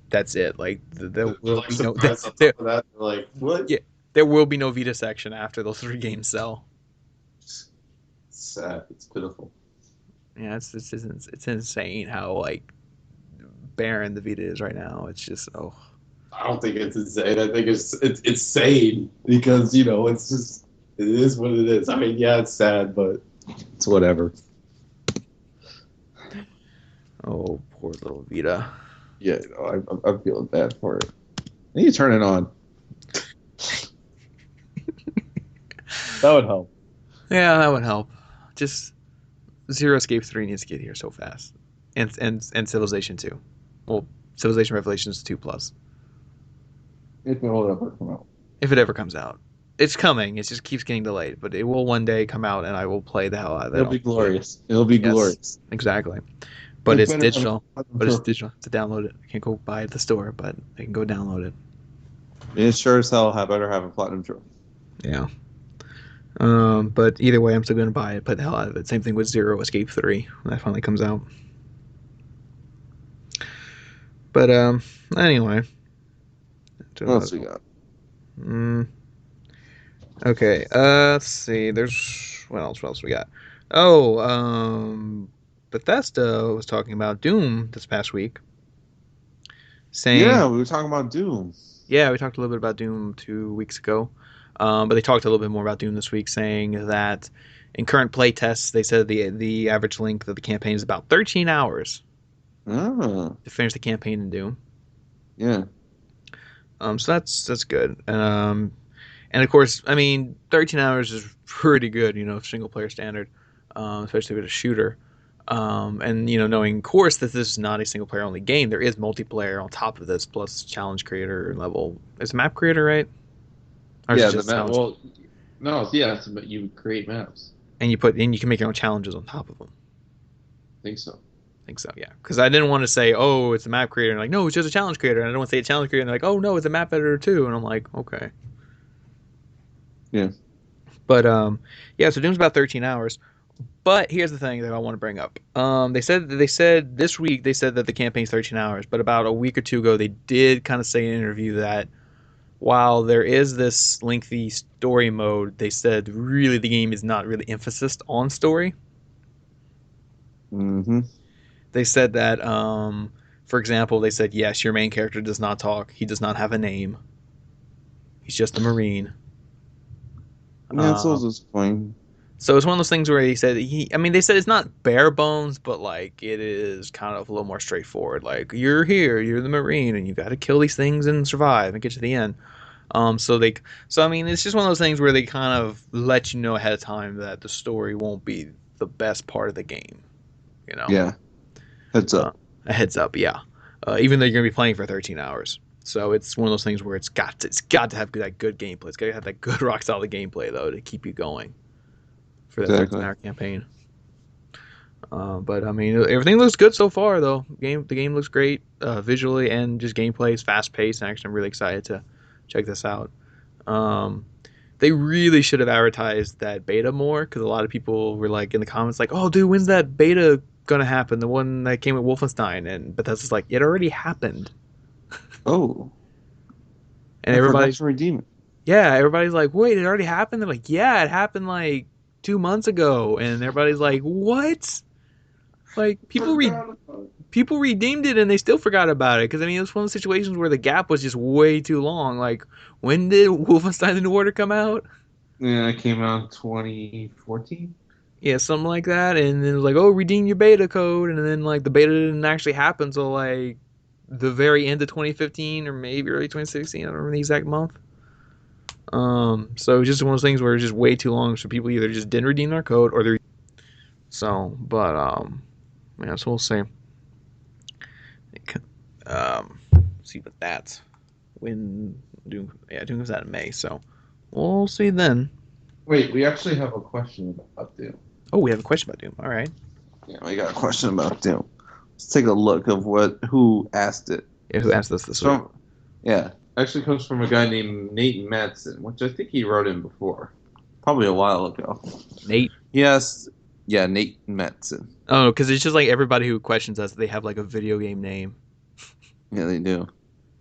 that's it. Like there They're will like be no surprised on there top of that. They're like, what? yeah, there will be no Vita section after those 3 games sell. Sad. It's pitiful. Yeah, it's insane how like barren the Vita is right now. It's just I don't think it's insane. I think it's sane because it's just it is what it is. I mean, yeah, it's sad, but it's whatever. poor little Vita. Yeah, I'm feeling bad for it. I need to turn it on. That would help. Yeah, that would help. Just Zero Escape 3 needs to get here so fast, and Civilization 2. Well, Civilization Revelations 2 plus. If it will ever come out. If it ever comes out. It's coming. It just keeps getting delayed, but it will one day come out, and I will play the hell out of it. It'll be glorious. It'll be Yes, glorious. exactly. But It it's better digital. But it's never. digital to download it. I can't go buy it at the store, but I can go download it. It sure as hell better have a platinum trophy. Yeah. But either way, I'm still going to buy it. Put the hell out of it. Same thing with Zero Escape 3 when that finally comes out. But anyway, What else we got? mm, okay. Let's see. There's what else? What else we got? Oh, Bethesda was talking about Doom this past week, saying, Yeah, we were talking about Doom. yeah, we talked a little bit about Doom 2 weeks ago, but they talked a little bit more about Doom this week, saying that in current play tests, they said the average length of the campaign is about 13 hours Ah, to finish the campaign in Doom. yeah, So that's good. And of course, I mean, 13 hours is pretty good, single player standard, especially with a shooter. And knowing, of course, that this is not a single player only game, there is multiplayer on top of this, plus challenge creator level. Is map creator right? Or is it yeah. The just map. challenge? Well, no, yeah. But you create maps. And you can make your own challenges on top of them. I think so. I think so, yeah. Because I didn't want to say, oh, it's a map creator, and like, no, it's just a challenge creator. And I don't want to say a challenge creator, and they're like, oh no, it's a map editor too. And I'm like, okay. Yeah. But yeah. So Doom's about 13 hours. But here's the thing that I want to bring up. They said this week they said that the campaign's 13 hours, but about a week or two ago they did kind of say in an interview that while there is this lengthy story mode, they said really the game is not really emphasis on story. Mm-hmm. They said that, for example, they said yes, your main character does not talk. He does not have a name. He's just a marine. Yeah, it's Um, also disappointing. So it's one of those things where I mean, they said it's not bare bones, but like it is kind of a little more straightforward. Like you're here, you're the Marine, and you got to kill these things and survive and get to the end. So I mean, it's just one of those things where they kind of let you know ahead of time that the story won't be the best part of the game. You know, Yeah. Heads uh, up. a heads up, yeah. Even though you're gonna be playing for 13 hours, so it's one of those things where it's got to have that good gameplay. It's got to have that good rock solid gameplay though to keep you going for that 13 Exactly. hour campaign. But I mean, everything looks good so far, though. The game looks great visually and just gameplay is fast paced. And actually, I'm really excited to check this out. Um, they really should have advertised that beta more because a lot of people were like in the comments, like, "Oh, dude, when's that beta gonna happen? The one that came with Wolfenstein?" And Bethesda's like, "It already happened." Oh, And I forgot everybody's to redeem it. yeah, everybody's like, "Wait, it already happened?" They're like, "Yeah, it happened like 2 months ago." And everybody's like, "What?" Like Forgot about it. people redeemed it and they still forgot about it because I mean it was one of the situations where the gap was just way too long. Like when did Wolfenstein: The New Order come out? Yeah, it came out in 2014. Yeah, something like that. And then it was like, oh, redeem your beta code, and then like the beta didn't actually happen until like the very end of 2015 or maybe early 2016. I don't remember the exact month. So it was just one of those things where it was just way too long. So people either just didn't redeem their code or they so. But yeah, so we'll see. Um, see what that's when Doom. Yeah, Doom comes out in May, so we'll see then. Wait, we actually have a question about Doom. Oh, we have a question about Doom. All right. Yeah, we got a question about Doom. Let's take a look of who asked it. Yeah, who asked us this week? So, yeah, actually comes from a guy named Nate Madsen, which I think he wrote in before, probably a while ago. Nate. Yes, yeah, Nate Madsen. Oh, because it's just like everybody who questions us, they have like a video game name. Yeah, they do.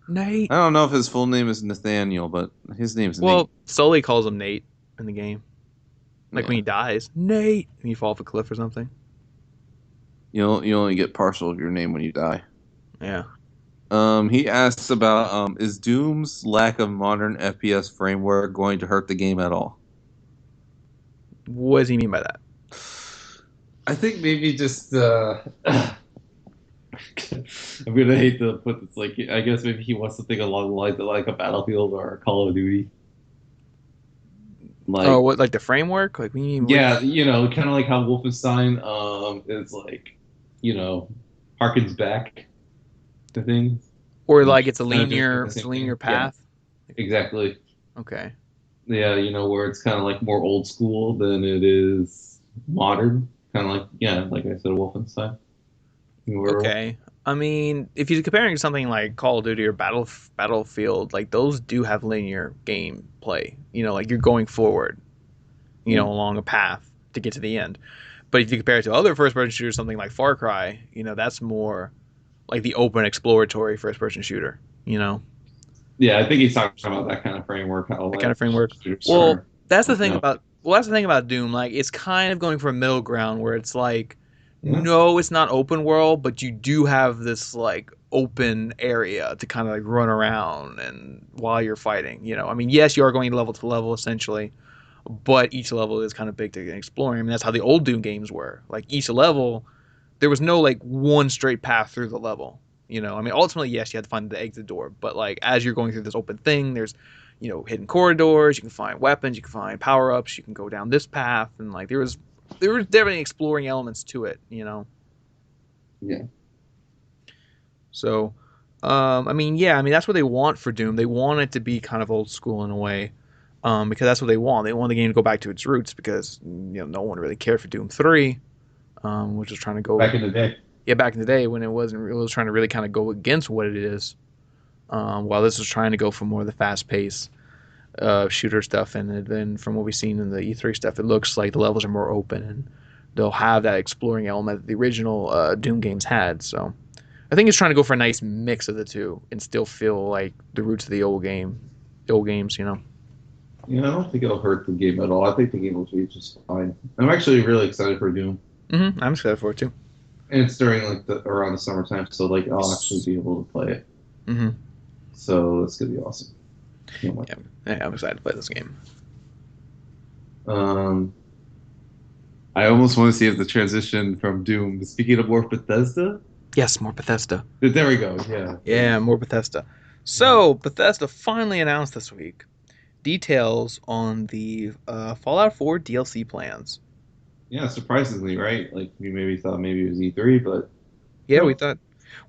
Nate. I don't know if his full name is Nathaniel, but his name's Nate. Well, Sully calls him Nate in the game. Like when Yeah, he dies, Nate, and you fall off a cliff or something. you only get partial of your name when you die. Yeah. He asks about is Doom's lack of modern FPS framework going to hurt the game at all? What does he mean by that? I think maybe just I'm gonna hate to put this like I guess maybe he wants something along the lines of like a Battlefield or a Call of Duty. Oh, Like what like the framework? Like we mean what? yeah, kind of like how Wolfenstein is like, you know, harkens back to things. Or And like it's a kind of doing the it's a same linear thing. Yeah, path. exactly. Okay. Yeah, where it's kind of like more old school than it is modern. Kind of like, yeah, like I said, Wolfenstein. Where, Okay. I mean, if you're comparing something like Call of Duty or Battlefield, like those do have linear gameplay. Like you're going forward. along a path to get to the end. But if you compare it to other first-person shooters, something like Far Cry, that's more like the open exploratory first-person shooter. Yeah, I think he's talking about that kind of framework, how That kind like of framework. shooters Well, are. that's the thing about Doom. Like, it's kind of going for a middle ground where it's like, Yeah. no, it's not open world, but you do have this like open area to kind of like run around and while you're fighting. I mean, yes, you are going level to level essentially, but each level is kind of big to exploring. I mean, that's how the old Doom games were. Like each level, there was no like one straight path through the level. I mean, ultimately, yes, you had to find the exit door, but like as you're going through this open thing, there's hidden corridors. You can find weapons. You can find power ups. You can go down this path, and like there was definitely exploring elements to it. Yeah. So, I mean, yeah, I mean that's what they want for Doom. They want it to be kind of old school in a way, because that's what they want. They want the game to go back to its roots because no one really cared for Doom 3, which was trying to go Back in the day. yeah back in the day when it was trying to really kind of go against what it is. While this was trying to go for more of the fast pace shooter stuff, and then from what we've seen in the E3 stuff, it looks like the levels are more open and they'll have that exploring element that the original Doom games had. So I think it's trying to go for a nice mix of the two and still feel like the roots of the old games. Yeah, I don't think it'll hurt the game at all. I think the game will be just fine. I'm actually really excited for Doom, I'm excited for it too. and it's during like around the summertime, so like I'll actually be able to play it. hmm So that's gonna be awesome. Can't wait. Yeah, I'm excited to play this game. Um, I almost want to see if the transition from Doom. Speaking of more Bethesda, Yes, more Bethesda. there we go. Yeah, Yeah, more Bethesda. So Bethesda finally announced this week details on the Fallout 4 DLC plans. yeah. Surprisingly, right? Like we maybe thought maybe it was E3, but Yeah, we no. thought.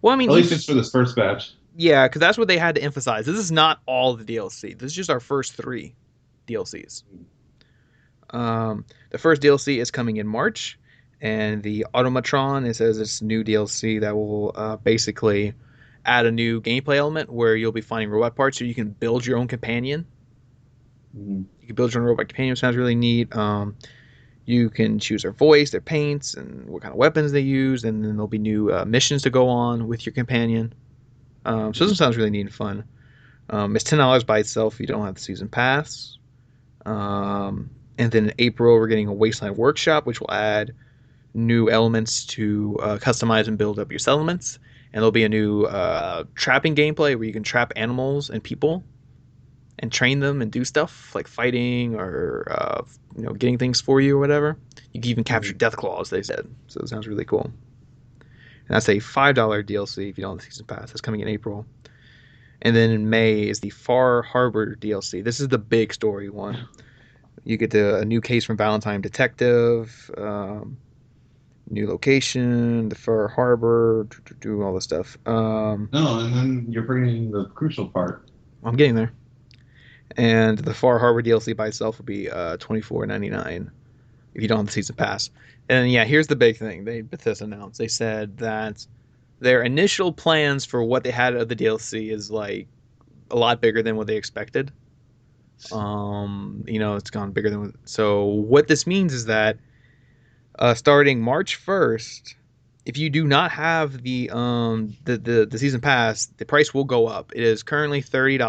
Well, I mean, At least it's for this first batch. yeah, because that's what they had to emphasize. This is not all the DLC. This is just our first three DLCs. The first DLC is coming in March, and the Automatron, it says it's new DLC that will basically add a new gameplay element where you'll be finding robot parts so you can build your own companion. Mhm. You can build your own robot companion, sounds really neat. You can choose their voice, their paints, and what kind of weapons they use, and then there'll be new missions to go on with your companion. So this sounds really neat and fun. It's $10 by itself if you don't have the season pass. And then in April, we're getting a Wasteland Workshop, which will add new elements to customize and build up your settlements. And there'll be a new trapping gameplay where you can trap animals and people and train them and do stuff like fighting or getting things for you or whatever. You can even capture death claws, they said. So it sounds really cool. And that's a $5 DLC if you don't have the season pass. That's coming in April. And then in May is the Far Harbor DLC. This is the big story one. You get a new case from Valentine Detective, new location, the Far Harbor, do all this stuff. No, and then you're bringing the crucial part. I'm getting there. And the Far Harbor DLC by itself will be $24.99 if you don't have the season pass. And yeah, here's the big thing. Bethesda announced. They said that their initial plans for what they had of the DLC is like a lot bigger than what they expected. It's gone bigger than so. What this means is that starting March 1st, if you do not have the season pass, the price will go up. It is currently $30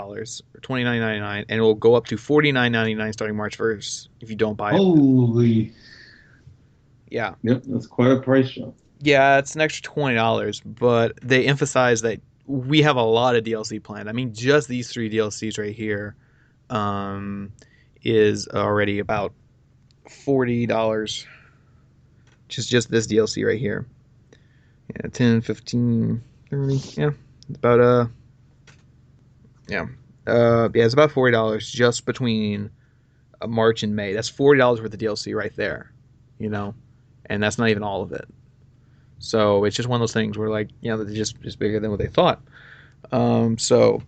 or $29.99, and it will go up to $49.99 starting March 1st if you don't buy it. Holy! Yeah, Yep, that's quite a price jump. yeah, it's an extra $20, but they emphasize that we have a lot of DLC planned. I mean, just these three DLCs right here um, is already about $40. Just this DLC right here. Yeah, 10, 15, 30. Yeah, about yeah, yeah, it's about $40 just between March and May. That's $40 worth of DLC right there, and that's not even all of it. So it's just one of those things where like they're just bigger than what they thought. So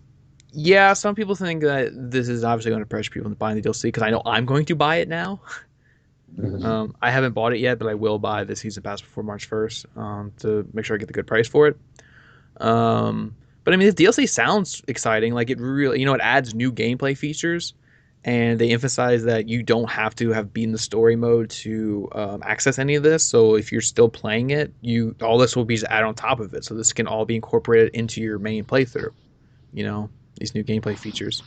yeah, some people think that this is obviously going to pressure people into buying the DLC because I know I'm going to buy it now. I haven't bought it yet, but I will buy the season pass before March 1st to make sure I get the good price for it. But I mean, the DLC sounds exciting. Like it really, it adds new gameplay features, and they emphasize that you don't have to have beaten the story mode to access any of this. So if you're still playing it, you all this will be just add on top of it. So this can all be incorporated into your main playthrough. You know, these new gameplay features.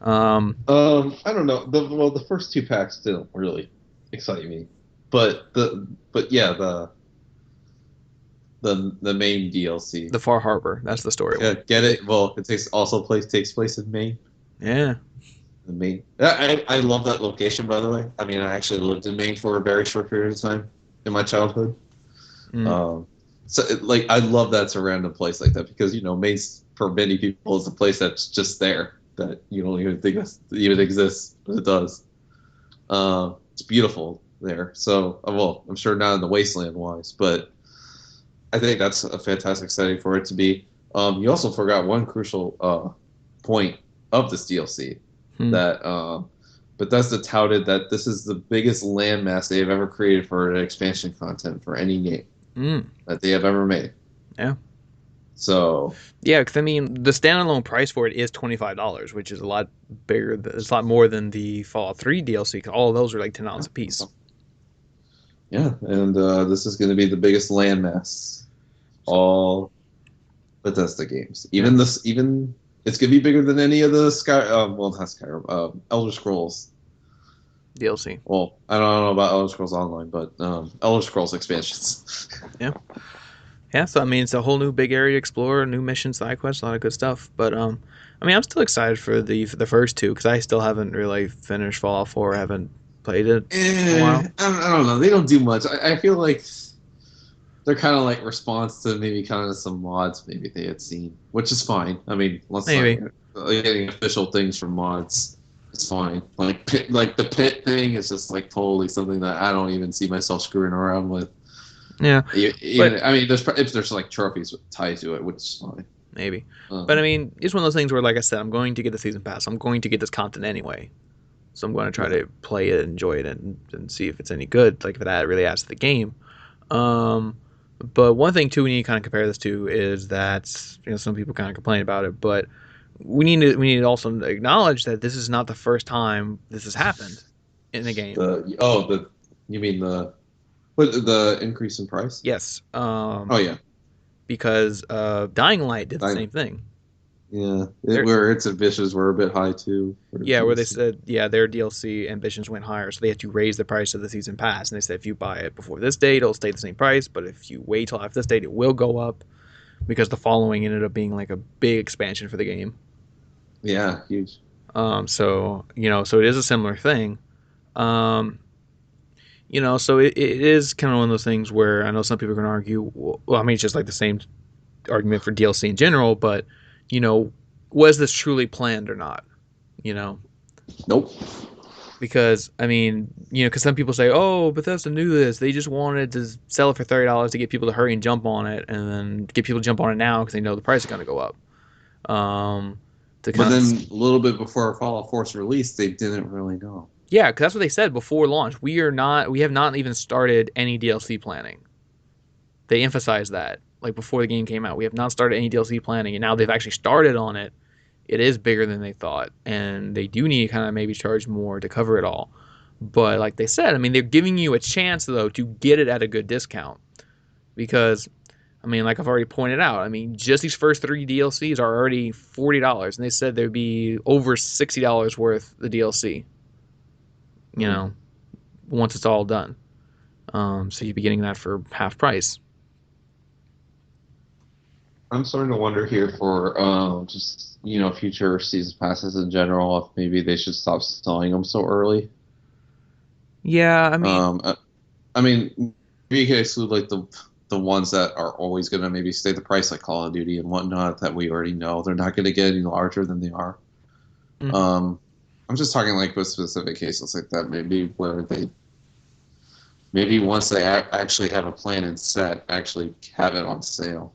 I don't know. The first two packs didn't really excite me, but yeah, the main DLC. The Far Harbor, that's the story Yeah, one. get it? Well, it takes place in Maine. Yeah. The Maine. I love that location, by the way. I mean, I actually lived in Maine for a very short period of time in my childhood. Mm. Like I love that it's a random place like that because Maine for many people is a place that's just there that you don't even think even exists, but it does. It's beautiful there. So, well, I'm sure not in the wasteland wise, but I think that's a fantastic setting for it to be. You also forgot one crucial point of this DLC Hmm. that Bethesda touted that this is the biggest landmass they have ever created for an expansion content for any game Mm. that they have ever made. Yeah. So, Yeah, because I mean, the standalone price for it is $25, which is a lot bigger. It's a lot more than the Fallout 3 DLC. Because all of those are like $10 a piece. yeah, and this is going to be the biggest landmass all Bethesda games. Yeah, Even it's going to be bigger than any of the well, not Skyrim, Elder Scrolls. DLC. Well, I don't know about Elder Scrolls Online, but Elder Scrolls expansions. Yeah, yeah. So I mean, it's a whole new big area to explore, new missions, side quests, a lot of good stuff. But I mean, I'm still excited for the first two because I still haven't really finished Fallout 4. I haven't played it in a while. I don't know. They don't do much. I feel like they're kind of like response to maybe kind of some mods maybe they had seen, which is fine. I mean, let's not Maybe. getting official things from mods. It's fine. Like the pit thing is just like totally something that I don't even see myself screwing around with. Yeah, but Even I mean, if there's like trophies tied to it, which is fine. maybe. But I Um, mean, it's one of those things where, like I said, I'm going to get the season pass. I'm going to get this content anyway. So I'm going to try right. to play it, enjoy it, and see if it's any good. Like if it really adds to the game. Um, but one thing too we need to kind of compare this to is that some people kind of complain about it, but we need to also acknowledge that this is not the first time this has happened in the game. the you mean the increase in price? Yes, Oh yeah. because Dying Light did the I, same thing. Yeah, They're, where its ambitions were a bit high too for the yeah, where they DLC. said their DLC ambitions went higher, so they had to raise the price of the season pass. And they said if you buy it before this date, it'll stay the same price, but if you wait till after this date, it will go up because the following ended up being like a big expansion for the game. Yeah, huge. So it is a similar thing. Um, so it is kind of one of those things where I know some people are going to argue. Well, I mean, it's just like the same argument for DLC in general, but you know, was this truly planned or not? You know, Nope. because I mean, because some people say, "Oh, Bethesda knew this. They just wanted to sell it for $30 to get people to hurry and jump on it, and then get people to jump on it now because they know the price is going to go up." Um, to But kind of then a little bit before Fallout 4's release, they didn't really know. Yeah, because that's what they said before launch. We have not even started any DLC planning. They emphasized that like before the game came out. We have not started any DLC planning, and now they've actually started on it. It is bigger than they thought, and they do need to kind of maybe charge more to cover it all. But like they said, I mean, they're giving you a chance though to get it at a good discount because I mean, like I've already pointed out, I mean, just these first three DLCs are already $40, and they said there'd be over $60 worth the DLC. You Hmm. know, once it's all done. So you'd be getting that for half price. I'm starting to wonder here for just future season passes in general if maybe they should stop selling them so early. Yeah, I mean, Um, uh, I mean, maybe you could exclude like the ones that are always going to maybe stay the price, like Call of Duty and whatnot, that we already know they're not going to get any larger than they are. mm, Um, I'm just talking like with specific cases like that, maybe where they maybe once they actually have a plan and set, actually have it on sale.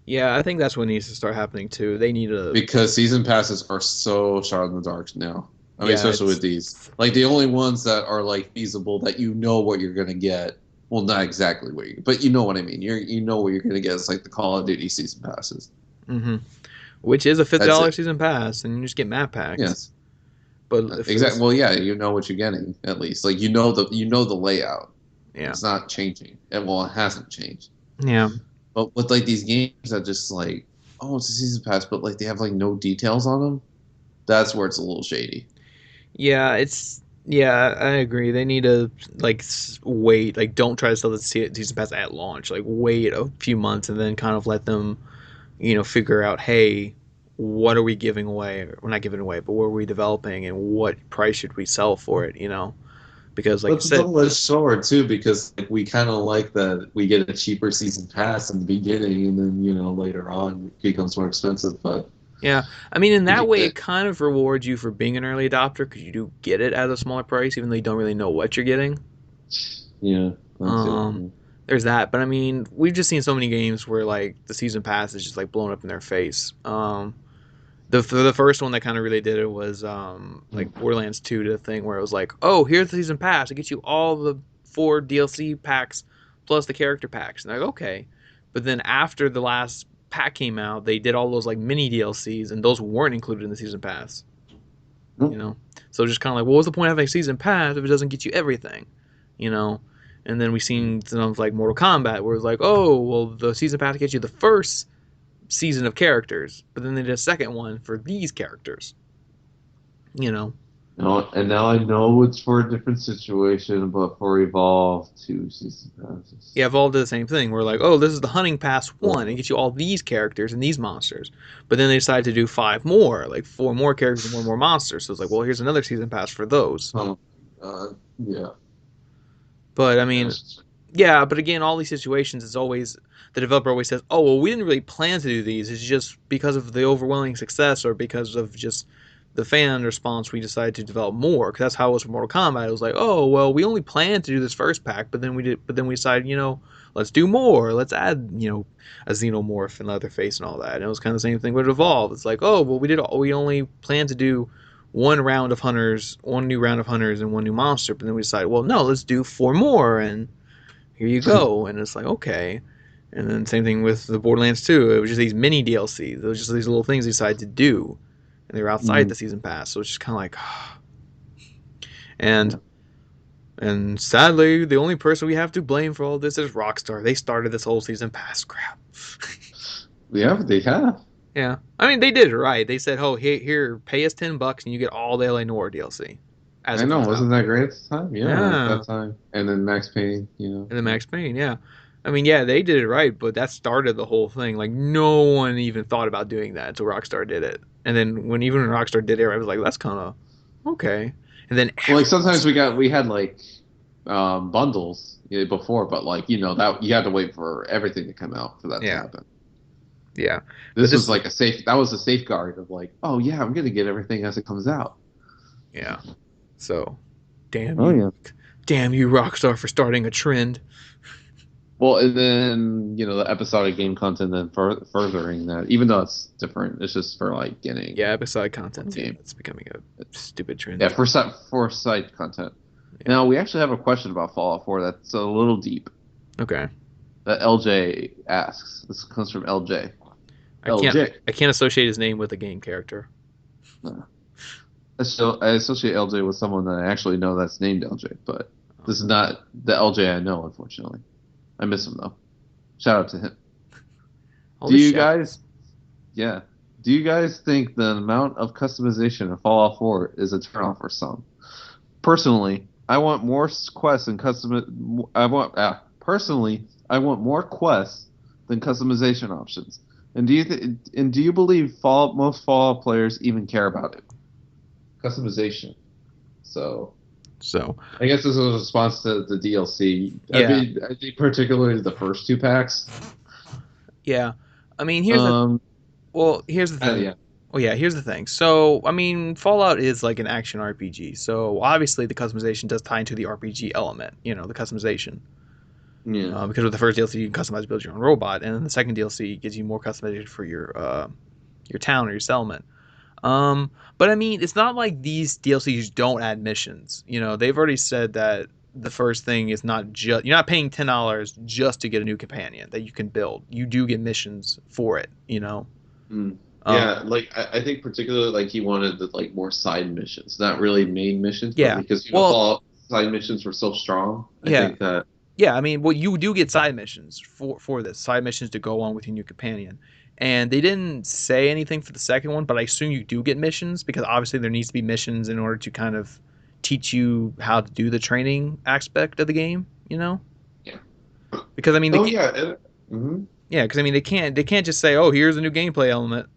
yeah, I think that's what needs to start happening too. They need to, Because season passes are so shot in the dark now. I mean, yeah, especially with these. Like the only ones that are like feasible that you know what you're gonna get. Well, not exactly what you, but you know what I mean. You know what you're gonna get. It's like the Call of Duty season passes. hmm which is a That's $50 it. season pass, and you just get map packs. Yes. But if Exactly. it's Well, yeah, you know what you're getting at least. Like you know the layout. yeah, It's not changing. And well, it hasn't changed. yeah, But with like these games that just like, oh, it's a season pass, but like they have like no details on them. That's where it's a little shady. yeah, yeah, I agree. They need to like wait, like don't try to sell the season pass at launch. Like wait a few months and then kind of let them, figure out, hey, what are we giving away? We're not giving away, but what are we developing and what price should we sell for it? Because like But you it's a said, double-edged sword too, because like we kind of like that we get a cheaper season pass in the beginning, and then later on it becomes more expensive. But yeah, I mean in we that way get it kind of rewards you for being an early adopter because you do get it at a smaller price, even though you don't really know what you're getting. yeah, that's it. Um, there's that, but I mean, we've just seen so many games where like the season pass is just like blown up in their face. The first one that kind of really did it was like Borderlands 2 did a thing where it was like, oh, here's the season pass, it gets you all the 4 DLC packs plus the character packs, and they're like, okay, but then after the last pack came out, they did all those like mini DLCs, and those weren't included in the season pass. You Mm. know, so just kind of like, what was the point of having a season pass if it doesn't get you everything? You know, and then we seen stuff like Mortal Kombat where it's like, oh, well, the season pass gets you the first season of characters, but then they did a second one for these characters. You know, And now I know it's for a different situation, but for Evolve 2 season passes. yeah, Evolve did the same thing. We're like, oh, this is the Hunting Pass Oh, one. It gets you all these characters and these monsters. But then they decided to do 5 more, like 4 more characters and 1 more monster. So it's like, well, here's another season pass for those. oh, yeah. But I mean, Yes. yeah, but again, all these situations, it's always the developer always says, "Oh, well, we didn't really plan to do these. It's just because of the overwhelming success, or because of just the fan response, we decided to develop more." Because that's how it was for Mortal Kombat. It was like, "Oh, well, we only planned to do this first pack, but then we decided, let's do more. Let's add, a xenomorph and Leatherface and all that." And it was kind of the same thing with Evolve. It's like, "Oh, well, we only planned to do." One new round of hunters, and one new monster. But then we decided, well, no, let's do 4 more, and here you go. And it's like, okay. And then same thing with the Borderlands 2. It was just these mini DLCs. It was just these little things they decided to do, and they were outside Mm, the season pass. So it's just kind of like, yeah. and and sadly, the only person we have to blame for all this is Rockstar. They started this whole season pass crap. Yeah, they have. Yeah, I mean they did it right. They said, "Oh, here, pay us $10 and you get all the LA Noir DLC as I it know, comes out." wasn't that great at the time? Yeah, at Yeah, that time. And then Max Payne. and then Max Payne, yeah. I mean, yeah, they did it right, but that started the whole thing. Like, no one even thought about doing that until Rockstar did it. And then when Rockstar did it, I was like, that's kind of okay. And then Well, like everyone sometimes started. we had like bundles before, but like that you had to wait for everything to come out for that to Yeah, happen. yeah. But This was this, like that was a safeguard of like, oh yeah, I'm gonna get everything as it comes out. yeah. So, damn Oh you, yeah. damn you, Rockstar, for starting a trend. Well, and then the episodic game content, then furthering that, even though it's different, it's just for like getting Yeah, episodic content one too. game. That's becoming a stupid Yeah, trend. for site content. Yeah. Now we actually have a question about Fallout 4 that's a little deep. Okay. That LJ asks. This comes from LJ. I can't. LJ. I can't associate his name with a game character. I associate LJ with someone that I actually know that's named LJ, but Oh, this is not the LJ I know, unfortunately. I miss him though. Shout out to him. all Do this you shout. guys? Yeah. Do you guys think the amount of customization in Fallout 4 is a turnoff for some? Personally, I want more quests and custom. I want personally, I want more quests than customization options. And do you believe most Fallout players even care about it? Customization. So So I guess this is a response to the DLC. I yeah, mean, I think particularly the first 2 packs. yeah. I mean, Um, here's the thing. yeah, Oh yeah, here's the thing. So, I mean, Fallout is like an action RPG. So, obviously the customization does tie into the RPG element, the customization. yeah. Because with the first DLC you can customize build your own robot, and then the second DLC gives you more customization for your town or your settlement. But I mean, it's not like these DLCs don't add missions. They've already said that the first thing is not just you're not paying $10 just to get a new companion that you can build. You do get missions for it. Mm. Yeah, like I think particularly like he wanted the like more side missions, not really main missions, but Yeah. because Well, Fallout side missions were so strong, I yeah. think that Yeah, I mean, well, you do get side missions for this side missions to go on with your new companion, and they didn't say anything for the second one, but I assume you do get missions because obviously there needs to be missions in order to kind of teach you how to do the training aspect of the game. You know, yeah. because I mean they Oh can't. yeah, mhm. Yeah, because I mean they can't just say, oh, here's a new gameplay element,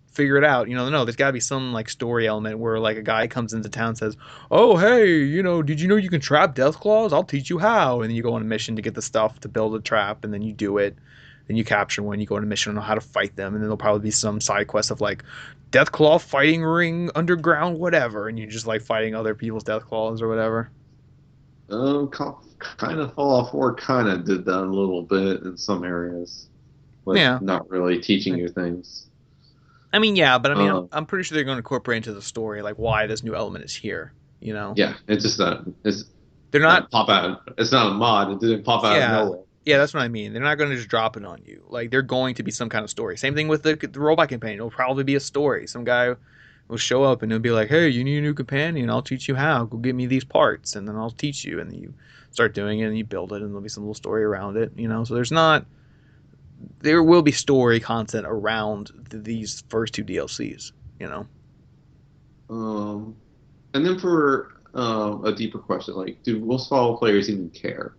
figure it out. No, there's got to be some like story element where like a guy comes into town and says, "Oh, hey, did you know you can trap death claws? I'll teach you how." And then you go on a mission to get the stuff to build a trap, and then you do it. Then you capture one. You go on a mission on how to fight them, and then there'll probably be some side quest of like death claw fighting ring underground whatever, and you're just like fighting other people's death claws or whatever. Kind of Fallout 4 kind of did that a little bit in some areas, with Yeah. not really teaching you things. I mean, yeah, but I mean, I'm, Um, I'm pretty sure they're going to incorporate into the story like why this new element is here. You know, yeah, it's just not it's they're not. not pop out. It's not a mod. It didn't pop out of Yeah, nowhere. yeah, that's what I mean. They're not going to just drop it on you. Like they're going to be some kind of story. Same thing with the robot companion. It'll probably be a story. Some guy will show up and he'll be like, "Hey, you need a new companion? I'll teach you how. Go get me these parts, and then I'll teach you." And you start doing it, and you build it, and there'll be some little story around it. So there will be story content around these first two DLCs. You know. Um, and then for a deeper question, like, do most Fallout players even care?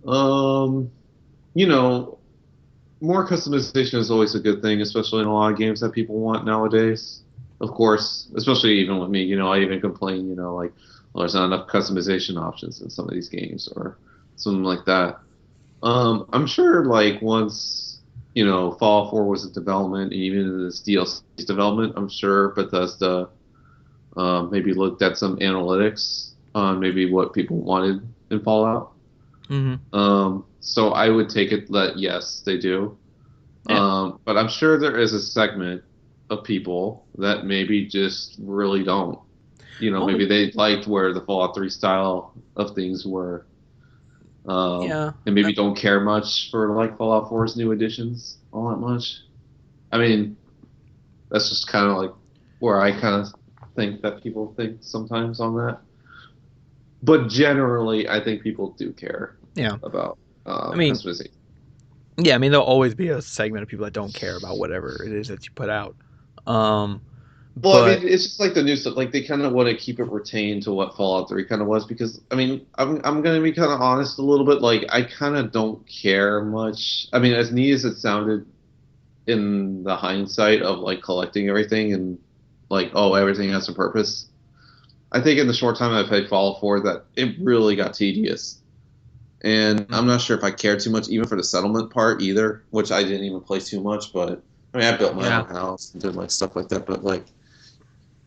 Um, you know, more customization is always a good thing, especially in a lot of games that people want nowadays. Of course, especially even with me, I even complain, like, well, there's not enough customization options in some of these games or something like that. I'm sure, like, once, Fallout 4 was in development, and even in this DLC's development, I'm sure Bethesda maybe looked at some analytics on maybe what people wanted in Fallout. Mm-hmm. So I would take it that yes, they do. Yeah. But I'm sure there is a segment of people that maybe just really don't. Well, Maybe they liked where the Fallout 3 style of things were, yeah. and maybe don't care much for like Fallout 4's new additions all that much. I mean, that's just kind of like where I kind of think that people think sometimes on that. But generally, I think people do care Yeah. about I mean, customization. yeah. I mean, there'll always be a segment of people that don't care about whatever it is that you put out. Um, Well, I but mean, it's just like the new stuff. Like they kind of want to keep it retained to what Fallout 3 kind of was because I mean, I'm gonna be kind of honest a little bit. Like I kind of don't care much. I mean, as neat as it sounded in the hindsight of like collecting everything and like oh everything has a purpose. I think in the short time I played Fallout 4 that it really got tedious. And I'm not sure if I care too much even for the settlement part either, which I didn't even play too much. But I mean, I built my yeah, own house and did like stuff like that. But like.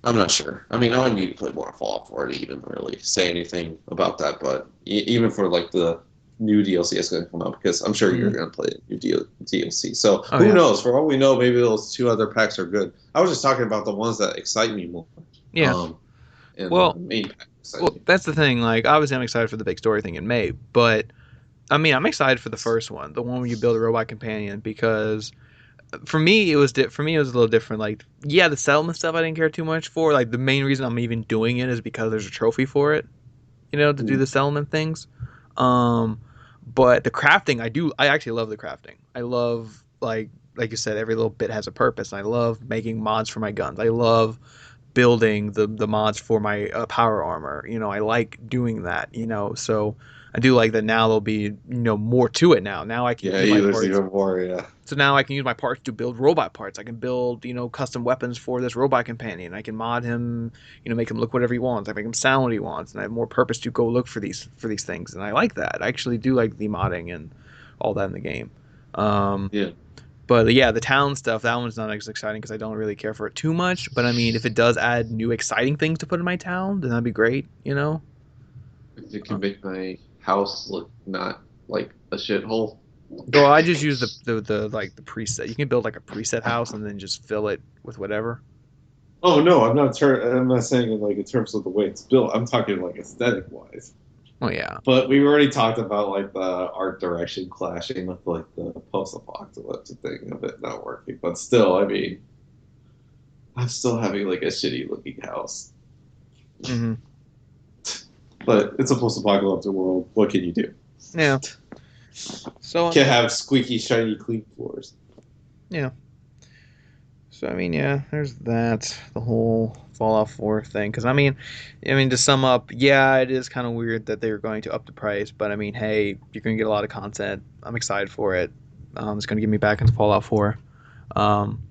I'm not sure. I mean, I need to play more Fallout 4 to even really say anything about that. But even for like the new DLC that's going to come out, because I'm sure you're mm, going to play new DLC. So oh who yeah, knows? For all we know, maybe those two other packs are good. I was just talking about the ones that excite me more. yeah. Um, and the Well, main pack excites well, me. that's the thing. Like, obviously, I'm excited for the big story thing in May, but I mean, I'm excited for the first one, the one where you build a robot companion, because for me, for me it was a little different. Like, yeah, the settlement stuff I didn't care too much for. Like, the main reason I'm even doing it is because there's a trophy for it. To do Mm. the settlement things. Um, but the crafting, I do. I actually love the crafting. I love like you said, every little bit has a purpose. I love making mods for my guns. I love building the mods for my power armor. I like doing that. So I do like that now there'll be more to it now. Now I can Yeah, use my there's parts. even more. Yeah. So now I can use my parts to build robot parts. I can build, custom weapons for this robot companion. I can mod him, make him look whatever he wants. I make him sound what he wants, and I have more purpose to go look for these things. And I like that. I actually do like the modding and all that in the game. Um, Yeah. but yeah, the town stuff, that one's not as exciting because I don't really care for it too much. But I mean, if it does add new exciting things to put in my town, then that'd be great. If it Uh, can make my house look not like a shithole. Well, I just use the like the preset. You can build like a preset house and then just fill it with whatever. Oh no, I'm not saying in like in terms of the way it's built. I'm talking like aesthetic wise. Oh yeah, But we've already talked about like the art direction clashing with like the post-apocalyptic thing of it not working. But still, I mean, I'm still having like a shitty looking house, Hmm. but it's a post-apocalyptic world. What can you do? Yeah. So I Can't mean, have squeaky, shiny, clean floors. yeah. So I mean, yeah. There's that. The whole Fallout 4 thing. Because I mean, to sum up, yeah, it is kind of weird that they were going to up the price. But I mean, hey, you're going to get a lot of content. I'm excited for it. It's going to get me back into Fallout 4. Um,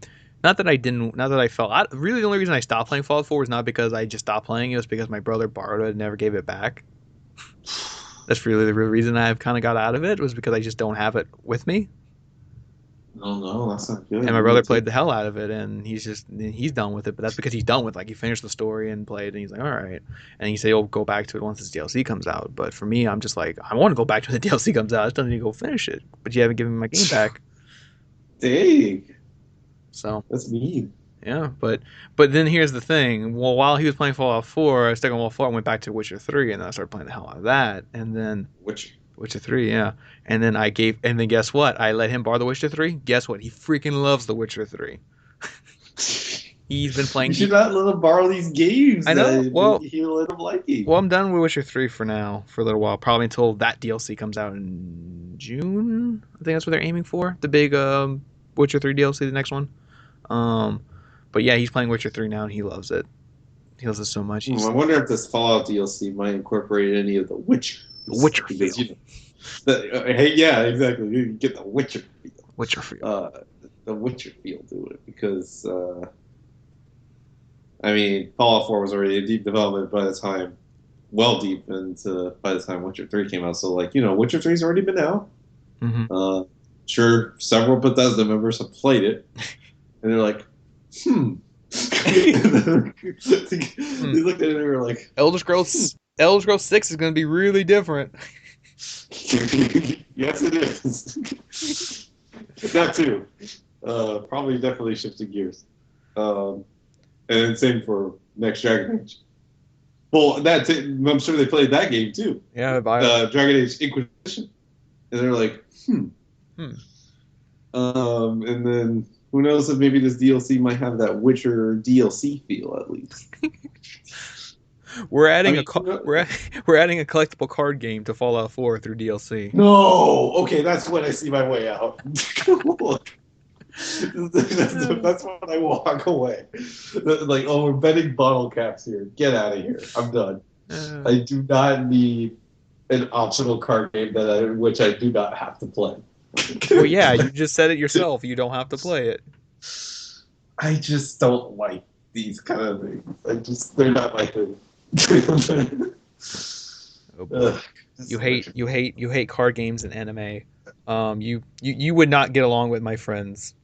not that I felt. Really, the only reason I stopped playing Fallout 4 was not because I just stopped playing it. It was because my brother borrowed it and never gave it back. That's really the real reason I've kind of got out of it was because I just don't have it with me. No, no, that's not good. And my You brother need to. played the hell out of it, and he's done with it. But that's because he's done with like he finished the story and played, and he's like, all right. And he said he'll go back to it once this DLC comes out. But for me, I'm just like, I want to go back to when the DLC comes out. I just don't need to go finish it. But you haven't given me my game back, Dang, so that's mean. yeah. But then here's the thing. Well, while he was playing Fallout 4, I stuck on Fallout 4. I went back to Witcher 3, and then I started playing the hell out of that. And then Which Witcher 3, yeah. And then guess what? I let him borrow the Witcher 3. Guess what? He freaking loves the Witcher 3. He's been you playing. should not let him borrow these games I know. that Well, he'll end up liking. well, I'm done with Witcher 3 for now, for a little while. Probably until that DLC comes out in June. I think that's what they're aiming for. The big Witcher 3 DLC, the next one. Um, but yeah, he's playing Witcher 3 now, and he loves it. He loves it so much. I wonder if this Fallout DLC might incorporate any of the Witchers. Witcher Because, feel. hey, yeah, exactly. You get the Witcher feel. Witcher feel. The Witcher feel to it. Because, I mean, Fallout 4 was already in deep development by the time, well deep into, by the time Witcher 3 came out. So, like, Witcher 3's already been out. Hmm. Uh, sure, several Bethesda members have played it. And they're like, hmm. They looked at it and they were like, Elder Scrolls 6 is going to be really different. yes, it is. That too. Probably definitely shifted gears. And same for next Dragon Age. Well, I'm sure they played that game too. Yeah, Dragon Age Inquisition. And they're like, Hmm. And then who knows if maybe this DLC might have that Witcher DLC feel at least. We're adding I mean, we're adding a collectible card game to Fallout 4 through DLC. no. Okay, that's when I see my way out. That's when I walk away. Like, oh, we're betting bottle caps here. Get out of here. I'm done. I do not need an optional card game which I do not have to play. Well, yeah, you just said it yourself. You don't have to play it. I just don't like these kind of things. They're not my thing. Oh boy. You hate card games and anime. You would not get along with my friends.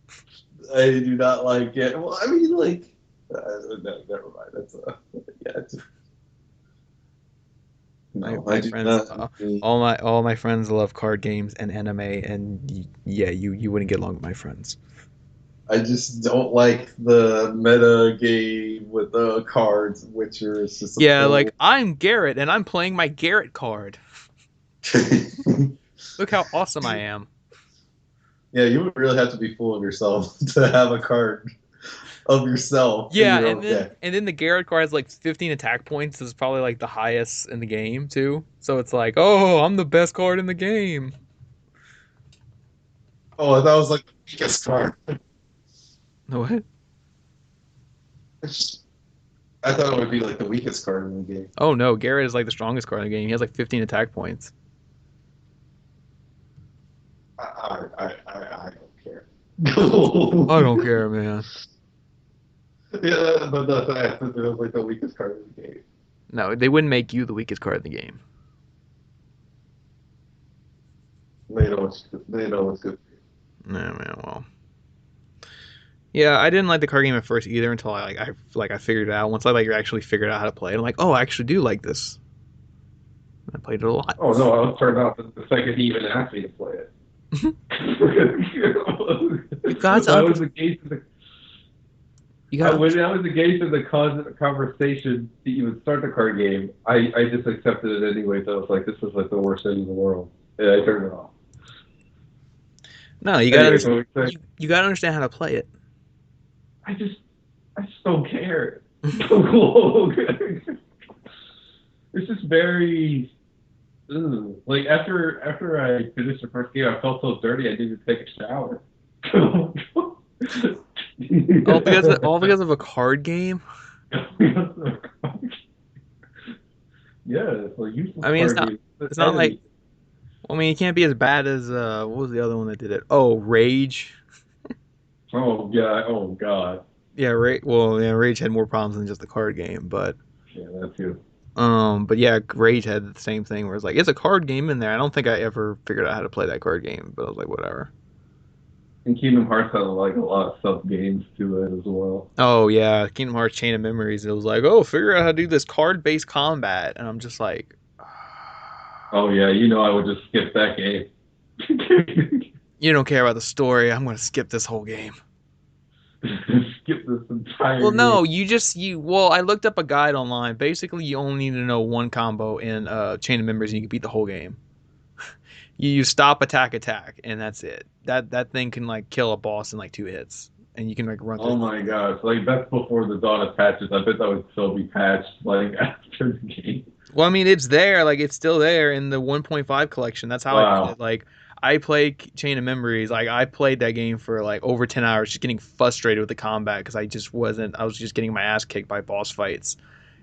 I do not like it. Well, I mean, like, no, never mind. That's yeah. No, I My do friends, not. all my friends love card games and anime, and yeah, you wouldn't get along with my friends. I just don't like the meta game with the cards, Witcher. It's just a Yeah, total. like I'm Garrett, and I'm playing my Garrett card. Look how awesome I am. Yeah, you would really have to be full of yourself to have a card of yourself in Yeah, your own deck. and then the Garrett card has like 15 attack points. Is probably like the highest in the game too. So it's like, oh, I'm the best card in the game. Oh, that was like the weakest card. What? I thought it would be like the weakest card in the game. Oh no, Garrett is like the strongest card in the game. He has like 15 attack points. I don't care. I don't care, man. Yeah, but I thought it was like the weakest card in the game. No, they wouldn't make you the weakest card in the game. They know what's good. No, man. Well, yeah, I didn't like the card game at first either until I figured it out. Once I like actually figured out how to play it, I'm like, oh, I actually do like this. I played it a lot. Oh no, I was turned off the second he even asked me to play it. You guys, I was engaged in the you got. when I was engaged in the conversation to even start the card game. I just accepted it anyway. So I was like, this is like the worst thing in the world, and I turned it off. No, you gotta Anyway, understand. You gotta understand how to play it. I just I just don't care. It's just very like after I finished the first game, I felt so dirty I needed to take a shower. All because of a card game. Yeah, it's like useless I mean, it's card not. games. It's not like. Enemy. I mean, it can't be as bad as what was the other one that did it? Oh, Rage. Oh god, oh god. Yeah, Well, yeah, Rage had more problems than just the card game, Yeah, that too. but yeah, Rage had the same thing where it's like it's a card game in there. I don't think I ever figured out how to play that card game, but I was like, whatever. And Kingdom Hearts had like a lot of sub games to it as well. Oh yeah, Kingdom Hearts Chain of Memories. It was like, oh, figure out how to do this card-based combat, and I'm just like, Oh yeah, you know I would just skip that game. you don't care about the story. I'm gonna skip this whole game. Skip this entire Well, game. no, Well, I looked up a guide online. Basically, you only need to know one combo in Chain of Memories, and you can beat the whole game. You use stop, attack, attack, and that's it. That thing can like kill a boss in like 2 hits, and you can like run through Oh the my game. gosh, like that's before the dawn of patches. I bet that would still be patched like after the game. Well, I mean, it's there, like it's still there in the 1.5 collection. That's how I beat it. Wow. Like I played Chain of Memories. Like I played that game for like over 10 hours, just getting frustrated with the combat because I just wasn't. I was just getting my ass kicked by boss fights.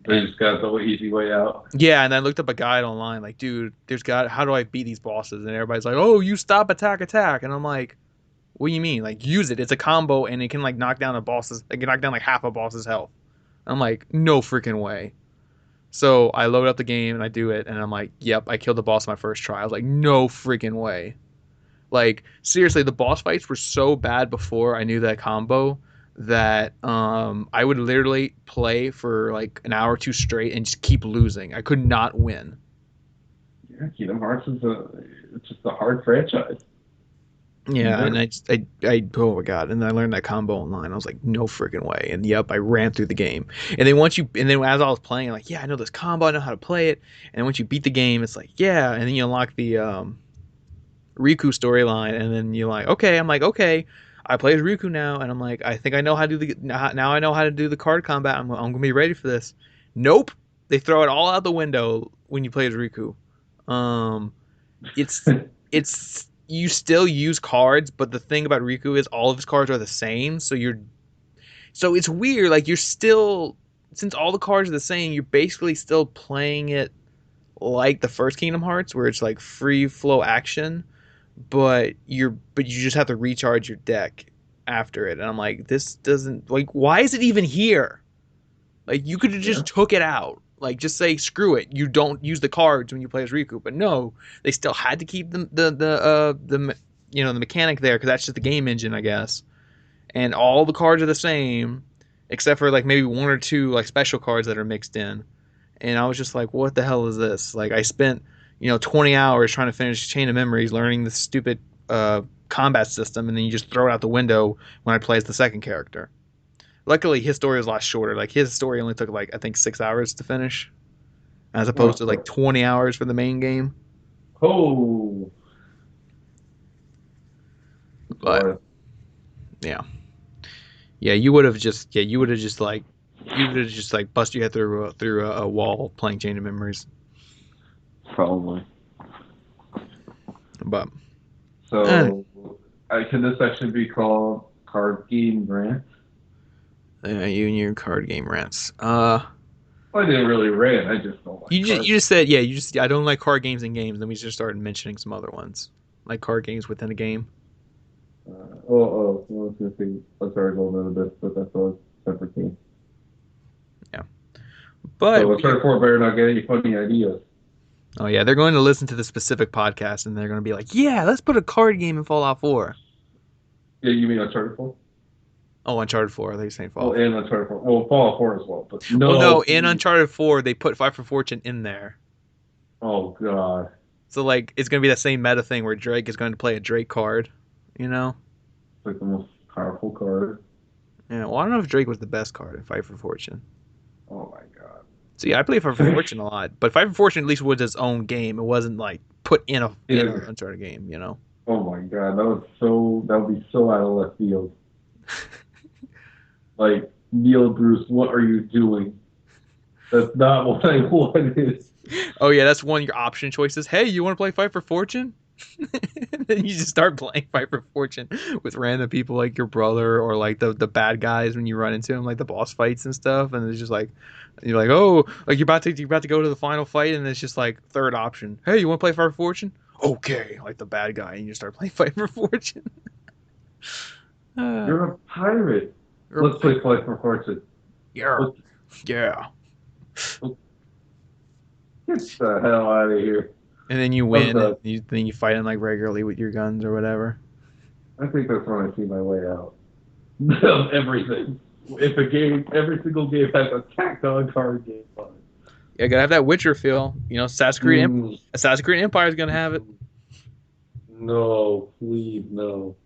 They And just got the easy way out. yeah, and I looked up a guide online, like, dude, how do I beat these bosses? And everybody's like, oh, you stop, attack, attack. And I'm like, what do you mean? Like, use it. It's a combo, and it can like knock down a boss's. It can knock down like half a boss's health. I'm like, no freaking way. So I load up the game and I do it, and I'm like, yep, I killed the boss my first try. I was like, no freaking way. Like seriously, the boss fights were so bad before I knew that combo that I would literally play for like an hour or two straight and just keep losing. I could not win. Yeah, Kingdom Hearts is it's just a hard franchise. Yeah, and oh my god, and then I learned that combo online. I was like, no freaking way. And yep, I ran through the game. And then as I was playing, I'm like, yeah, I know this combo, I know how to play it. And then once you beat the game, it's like, yeah, and then you unlock the Riku storyline, and then you're like, okay, I'm like, okay, I play as Riku now, and I'm like, I think I know how to do the now I know how to do the card combat. I'm gonna be ready for this. Nope, they throw it all out the window when you play as Riku. Um, it's it's you still use cards, but the thing about Riku is all of his cards are the same, so it's weird. Like you're still since all the cards are the same, you're basically still playing it like the first Kingdom Hearts, where it's like free flow action, but you just have to recharge your deck after it. And I'm like, this doesn't like why is it even here? Like you could have Yeah. just took it out. Like just say screw it. You don't use the cards when you play as Riku. But no, they still had to keep the mechanic there because that's just the game engine, I guess. And all the cards are the same, except for like maybe one or two like special cards that are mixed in. And I was just like, what the hell is this? Like I spent 20 hours trying to finish Chain of Memories, learning the stupid combat system, and then you just throw it out the window when I play as the second character. Luckily, his story was a lot shorter. Like his story only took like I think 6 hours to finish, as opposed to like Oh, 20 hours for the main game. oh, But boy, yeah, you would have just like bust your head through a wall playing Chain of Memories. probably. But eh, So, can this actually be called card game rant? you and your card game rants. Well, I didn't really rant. I just don't like You cards. just said yeah. I don't like card games and games. Then we just started mentioning some other ones, like card games within a game. I was gonna say Uncharted Golden Abyss, but that's a separate game. Yeah, but So Uncharted 4 better not get any funny ideas. oh yeah, they're going to listen to the specific podcast and they're going to be like, yeah, let's put a card game in Fallout 4. Yeah, you mean Uncharted 4? Oh, Uncharted 4. I think you're saying Oh, Fallout 4. and Uncharted 4. Well, Fallout 4 as well, but Well, no, no, in please. Uncharted 4 they put Fight for Fortune in there. Oh god, So like it's going to be that same meta thing where Drake is going to play a Drake card, you know? it's like the most powerful card. Yeah, well, I don't know if Drake was the best card in Fight for Fortune. Oh my god. So yeah, I played Fight for Fortune a lot, but Fight for Fortune at least was its own game. It wasn't like put in Yeah. an Uncharted game, you know? Oh my god, that would be so out of left field. Like Neil Bruce, what are you doing? That's not what I wanted. Oh yeah, that's one of your option choices. Hey, you want to play Fight for Fortune? And then you just start playing Fight for Fortune with random people like your brother or like the bad guys when you run into them, like the boss fights and stuff. And it's just like you're like, oh, like you're about to go to the final fight, and it's just like third option. Hey, you want to play Fight for Fortune? Okay, like the bad guy, and you start playing Fight for Fortune. You're a pirate. Let's play Fight for Fortune. Yeah, yeah. Get the hell out of here. And then you win, and then you fight him like regularly with your guns or whatever. I think that's when I see my way out of everything. If a game, every single game has a tacked-on card game on it. Yeah, gotta have that Witcher feel. You know, Assassin's Creed Empire is gonna have it. No, please, no.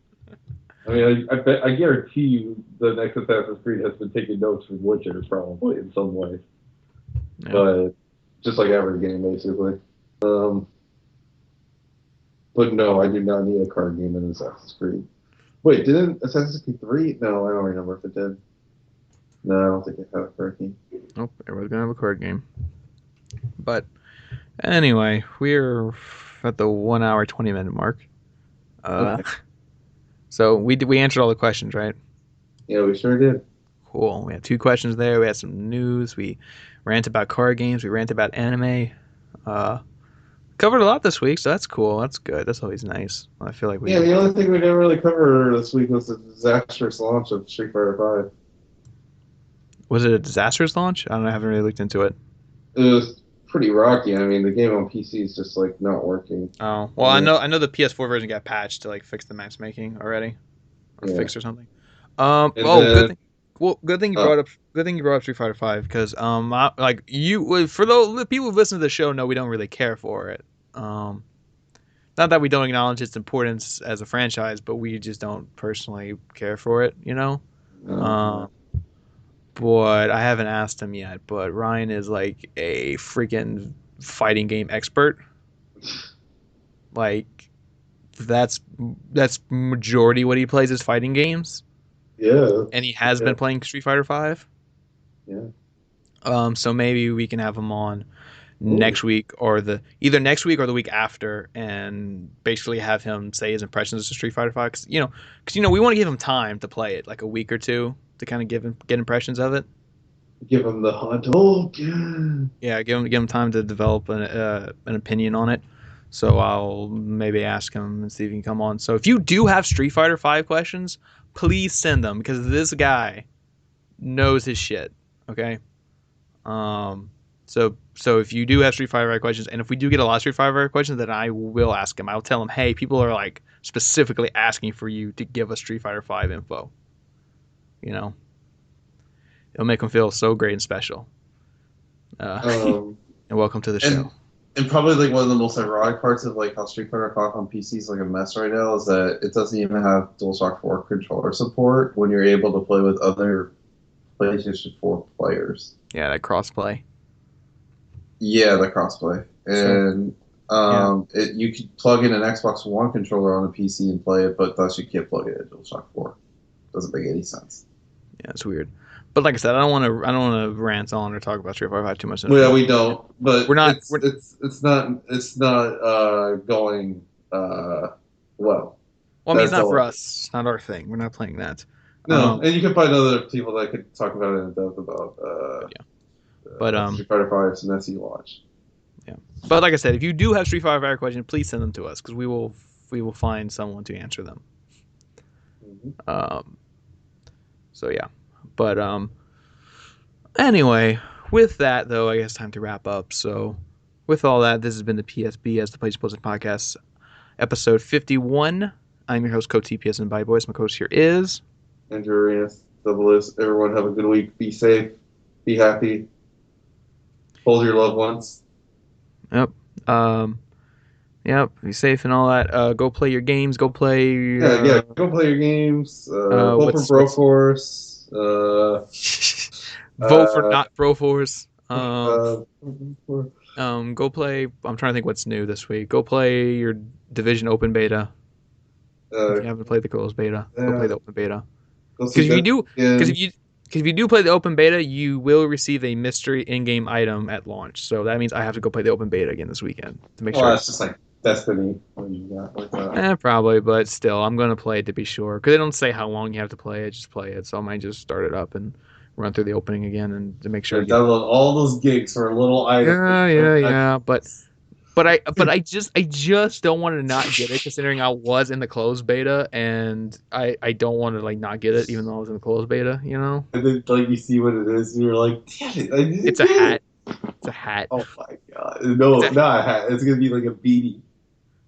I mean, I guarantee you the next Assassin's Creed has been taking notes from Witcher probably in some way. Yeah. But just like every game, basically. But no, I do not need a card game in Assassin's Creed. Wait, didn't Assassin's Creed 3? No, I don't remember if it did. No, I don't think it had a card game. Nope, everyone's gonna have a card game. But anyway, we're at the 1 hour 20-minute mark. Okay. So we answered all the questions, right? Yeah, we sure did. Cool. We had 2 questions there. We had some news. We ranted about card games. We ranted about anime. Covered a lot this week, so that's cool. That's good. That's always nice. I feel like the only thing we didn't really cover this week was the disastrous launch of Street Fighter V. Was it a disastrous launch? I don't know. I haven't really looked into it. It was pretty rocky. I mean, the game on PC is just like not working. Oh well, I know the PS4 version got patched to like fix the matchmaking already, or fix or something. Good thing you brought up. Good thing you brought up Street Fighter V because like you for the people who listen to the show know we don't really care for it. Not that we don't acknowledge its importance as a franchise, but we just don't personally care for it. You know. But I haven't asked him yet. But Ryan is like a freaking fighting game expert. Like that's majority what he plays is fighting games. Yeah. And he has been playing Street Fighter V. Yeah. So maybe we can have him on next week or either next week or the week after, and basically have him say his impressions of Street Fighter V. Because we want to give him time to play it, like a week or two, to kind of get impressions of it. Give him the Hadouken. Yeah, give him time to develop an opinion on it. So I'll maybe ask him and see if he can come on. So if you do have Street Fighter V questions, please send them because this guy knows his shit. Okay. So if you do have Street Fighter V questions, and if we do get a lot of Street Fighter V questions, then I will ask him. I'll tell him, hey, people are like specifically asking for you to give us Street Fighter V info. You know, it'll make them feel so great and special. And welcome to the show. And probably like one of the most ironic parts of like how Street Fighter V on PC is like a mess right now is that it doesn't even have DualShock 4 controller support when you're able to play with other PlayStation 4 players. Yeah, that crossplay. Yeah, the crossplay. And you could plug in an Xbox One controller on a PC and play it, but thus you can't plug it in DualShock 4. Doesn't make any sense. Yeah, it's weird. But like I said, I don't want to rant on or talk about Street Fighter V too much. Well, yeah, we don't. But we're not. It's not going well. Well, I mean, it's not for us. It's not our thing. We're not playing that. No, and you can find other people that could talk about it in depth about. Street Fighter V is an SE launch. Yeah, but like I said, if you do have Street Fighter V questions, please send them to us because we will find someone to answer them. Mm-hmm. So yeah, but anyway, with that though, I guess time to wrap up. So with all that, this has been the PSBS, the PlayStation Podcast, episode 51. I'm your host, Code TPS and Bye Boys. My co-host here is Andrew Arenas. Double is. Everyone have a good week. Be safe. Be happy. Hold your loved ones. Yep. Yep. Be safe and all that. Go play your games. Go play. Go play your games. Vote for Broforce. Vote for not Broforce. Go play. I'm trying to think what's new this week. Go play your Division Open Beta. If you haven't played the closed beta, go play the open beta. Because if Because if you do play the open beta, you will receive a mystery in-game item at launch. So that means I have to go play the open beta again this weekend to make Well, sure. that's just like Destiny when you got like Probably, but still, I'm gonna play it to be sure. Because they don't say how long you have to play it; just play it. So I might just start it up and run through the opening again and to make sure. download all those gigs for a little item. Yeah. But I just don't want to not get it, considering I was in the closed beta, and I don't want to like not get it, even though I was in the closed beta. You know, And then like you see what it is, and you're like, damn it, I didn't it's a get hat. it. It's a hat. Oh my god, no, It's a- not a hat. It's gonna be like a beanie.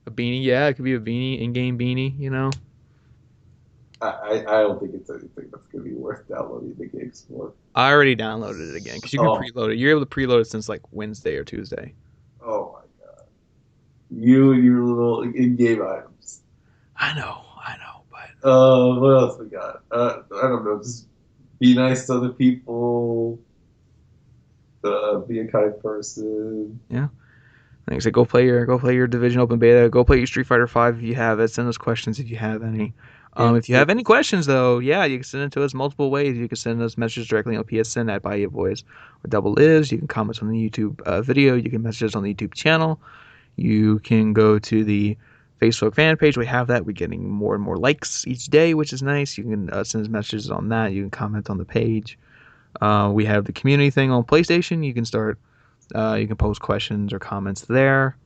A beanie, yeah, it could be a beanie, in-game beanie. You know, I don't think it's anything that's gonna be worth downloading the gigs for. I already downloaded it again because you can preload it. You're able to preload it since like Wednesday or Tuesday. Oh my god, you and your little in-game items. I know, but What else we got? I don't know. Just be nice to other people. Be a kind person. yeah. Like I said, go play your Division Open Beta. Go play your Street Fighter V if you have it. Send us questions if you have any. If you have any questions, though, yeah, you can send it to us multiple ways. You can send us messages directly on PSN at Bahia Boys or Double Is. You can comment on the YouTube video. You can message us on the YouTube channel. You can go to the Facebook fan page. We have that. We're getting more and more likes each day, which is nice. You can send us messages on that. You can comment on the page. We have the community thing on PlayStation. You can start. You can post questions or comments there.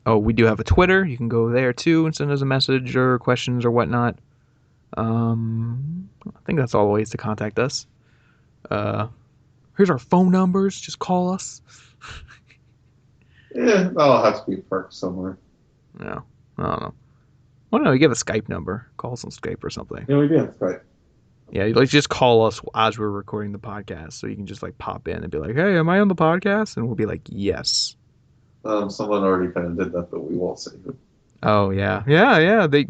We do have a Twitter. You can go there too and send us a message or questions or whatnot. I think that's all the ways to contact us. Here's our phone numbers. Just call us. Yeah, that'll have to be parked somewhere. No, I don't know. Well, no, you give a Skype number. Call us on Skype or something. Yeah, we do have Skype. Yeah, like just call us as we're recording the podcast, so you can just like pop in and be like, "Hey, am I on the podcast?" And we'll be like, "Yes." Someone already kind of did that, but we won't say who. Oh yeah. They,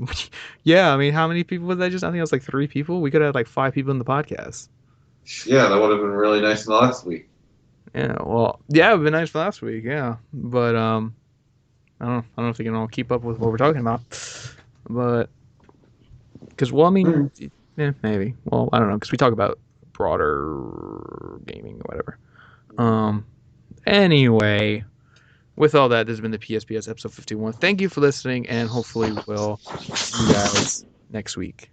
I mean, how many people was that? Just I think it was like 3 people. We could have like 5 people in the podcast. Yeah, that would have been really nice last week. Yeah. Well, yeah, it would been nice for last week. Yeah, but I don't know if they can all keep up with what we're talking about. But because I mean. Yeah, maybe. Well, I don't know, because we talk about broader gaming or whatever. Anyway, with all that, this has been the PSBS episode 51. Thank you for listening, and hopefully we'll see you guys next week.